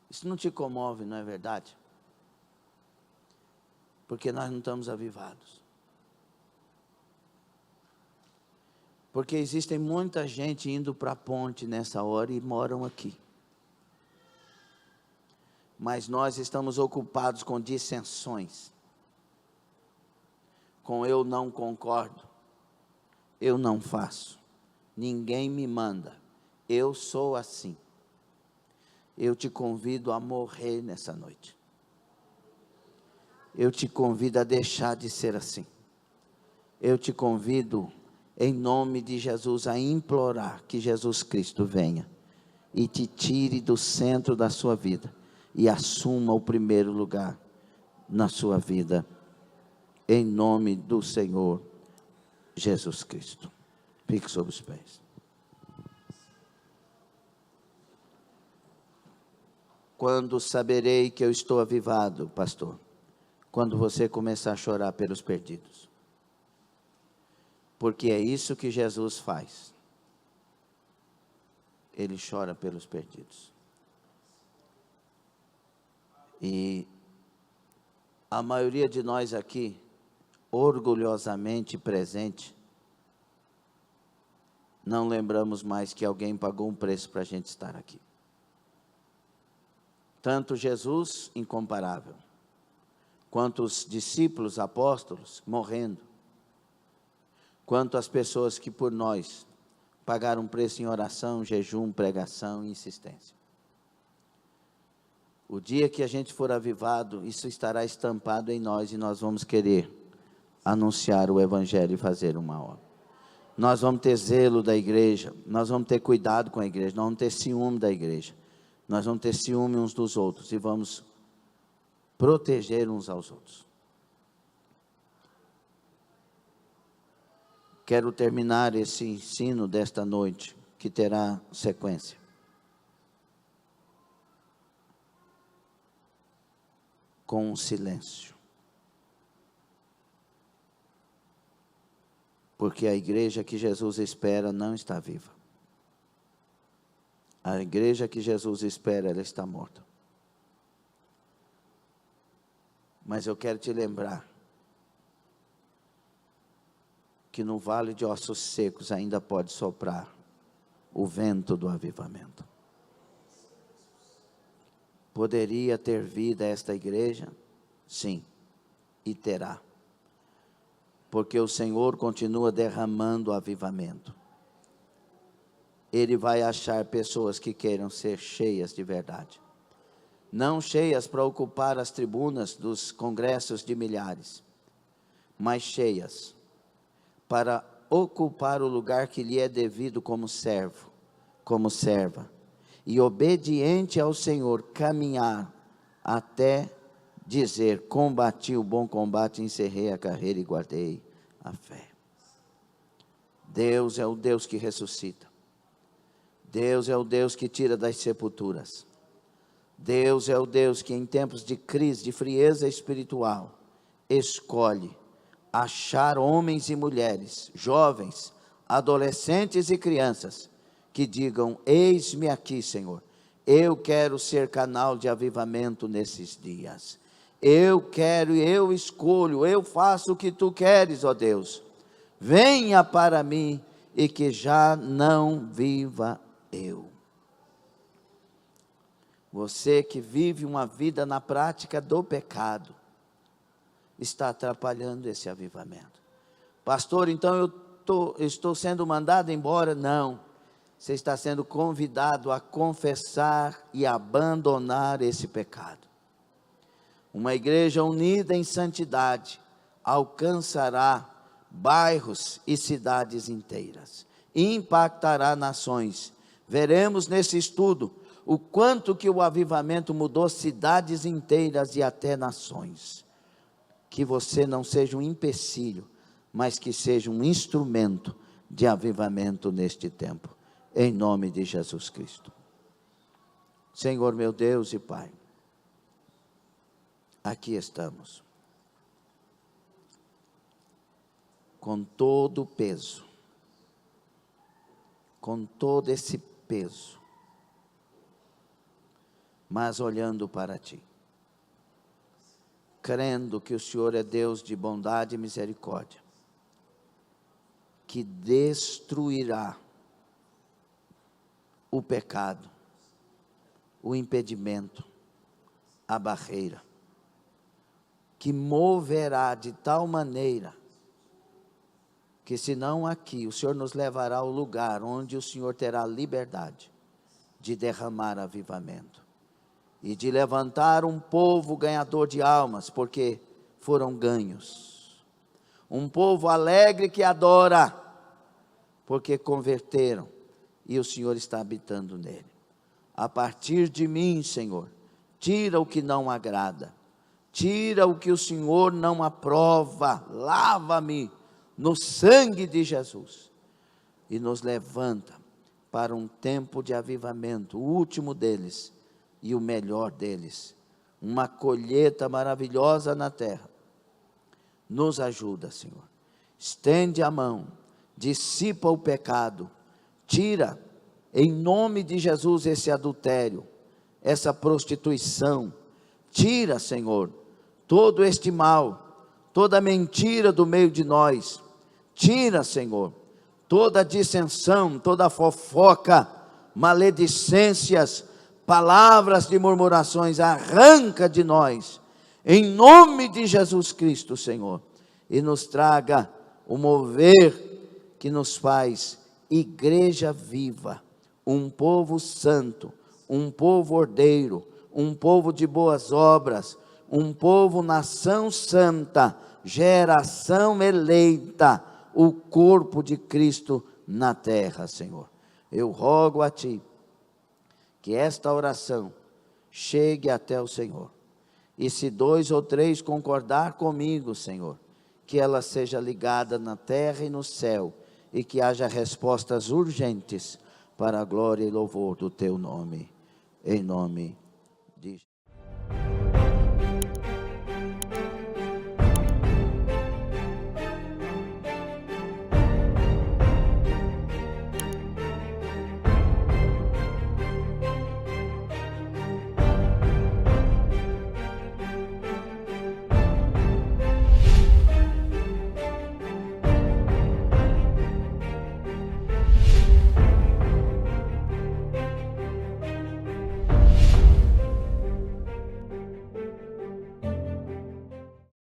Isso não te comove, não é verdade? Porque nós não estamos avivados. Porque existem muita gente indo para a ponte nessa hora e moram aqui. Mas nós estamos ocupados com dissensões. Com eu não concordo. Eu não faço. Ninguém me manda. Eu sou assim. Eu te convido a morrer nessa noite. Eu te convido a deixar de ser assim. Eu te convido, em nome de Jesus, a implorar que Jesus Cristo venha e te tire do centro da sua vida e assuma o primeiro lugar na sua vida, em nome do Senhor Jesus Cristo. Fique sobre os pés. Quando saberei que eu estou avivado, pastor? Quando você começar a chorar pelos perdidos. Porque é isso que Jesus faz. Ele chora pelos perdidos. E a maioria de nós aqui, orgulhosamente presente, não lembramos mais que alguém pagou um preço para a gente estar aqui. Tanto Jesus, incomparável, quanto os discípulos, apóstolos, morrendo, quanto as pessoas que por nós pagaram preço em oração, jejum, pregação e insistência. O dia que a gente for avivado, isso estará estampado em nós e nós vamos querer anunciar o Evangelho e fazer uma obra. Nós vamos ter zelo da igreja, nós vamos ter cuidado com a igreja, nós vamos ter ciúme da igreja, nós vamos ter ciúme uns dos outros e vamos proteger uns aos outros. Quero terminar esse ensino desta noite, que terá sequência. Com um silêncio. Porque a igreja que Jesus espera não está viva. A igreja que Jesus espera, ela está morta. Mas eu quero te lembrar que no vale de ossos secos ainda pode soprar o vento do avivamento. Poderia ter vida esta igreja? Sim, e terá. porque o Senhor continua derramando avivamento. Ele vai achar pessoas que queiram ser cheias de verdade. Não cheias para ocupar as tribunas dos congressos de milhares, mas cheias para ocupar o lugar que lhe é devido como servo, como serva, e obediente ao Senhor, caminhar até dizer: combati o bom combate, encerrei a carreira e guardei a fé. Deus é o Deus que ressuscita. Deus é o Deus que tira das sepulturas. Deus é o Deus que em tempos de crise, de frieza espiritual, escolhe achar homens e mulheres, jovens, adolescentes e crianças, que digam: eis-me aqui, Senhor, eu quero ser canal de avivamento nesses dias. Eu quero, eu escolho, eu faço o que tu queres, ó Deus. Venha para mim e que já não viva eu. Você que vive uma vida na prática do pecado, está atrapalhando esse avivamento. Pastor, então eu estou sendo mandado embora? Não, você está sendo convidado a confessar e abandonar esse pecado. Uma igreja unida em santidade alcançará bairros e cidades inteiras, impactará nações. Veremos nesse estudo o quanto que o avivamento mudou cidades inteiras e até nações. Que você não seja um empecilho, mas que seja um instrumento de avivamento neste tempo, em nome de Jesus Cristo. Senhor meu Deus e Pai, aqui estamos, com todo o peso, com todo esse peso, mas olhando para Ti, crendo que o Senhor é Deus de bondade e misericórdia, que destruirá o pecado, o impedimento, a barreira, que moverá de tal maneira, que se não aqui, o Senhor nos levará ao lugar onde o Senhor terá liberdade de derramar avivamento, e de levantar um povo ganhador de almas, porque foram ganhos, um povo alegre que adora, porque converteram, e o Senhor está habitando nele. A partir de mim, Senhor, tira o que não agrada, tira o que o Senhor não aprova, lava-me no sangue de Jesus, e nos levanta para um tempo de avivamento, o último deles, e o melhor deles, uma colheita maravilhosa na terra. Nos ajuda, Senhor, estende a mão, dissipa o pecado, tira, em nome de Jesus, esse adultério, essa prostituição, tira, Senhor, todo este mal, toda mentira do meio de nós, tira, Senhor, toda dissensão, toda fofoca, maledicências, palavras de murmurações, arranca de nós, em nome de Jesus Cristo, Senhor, e nos traga o mover que nos faz igreja viva, um povo santo, um povo ordeiro, um povo de boas obras, um povo nação santa, geração eleita, o corpo de Cristo na terra, Senhor. Eu rogo a Ti, que esta oração chegue até o Senhor, e se 2 ou 3 concordar comigo, Senhor, que ela seja ligada na terra e no céu, e que haja respostas urgentes, para a glória e louvor do Teu nome, em nome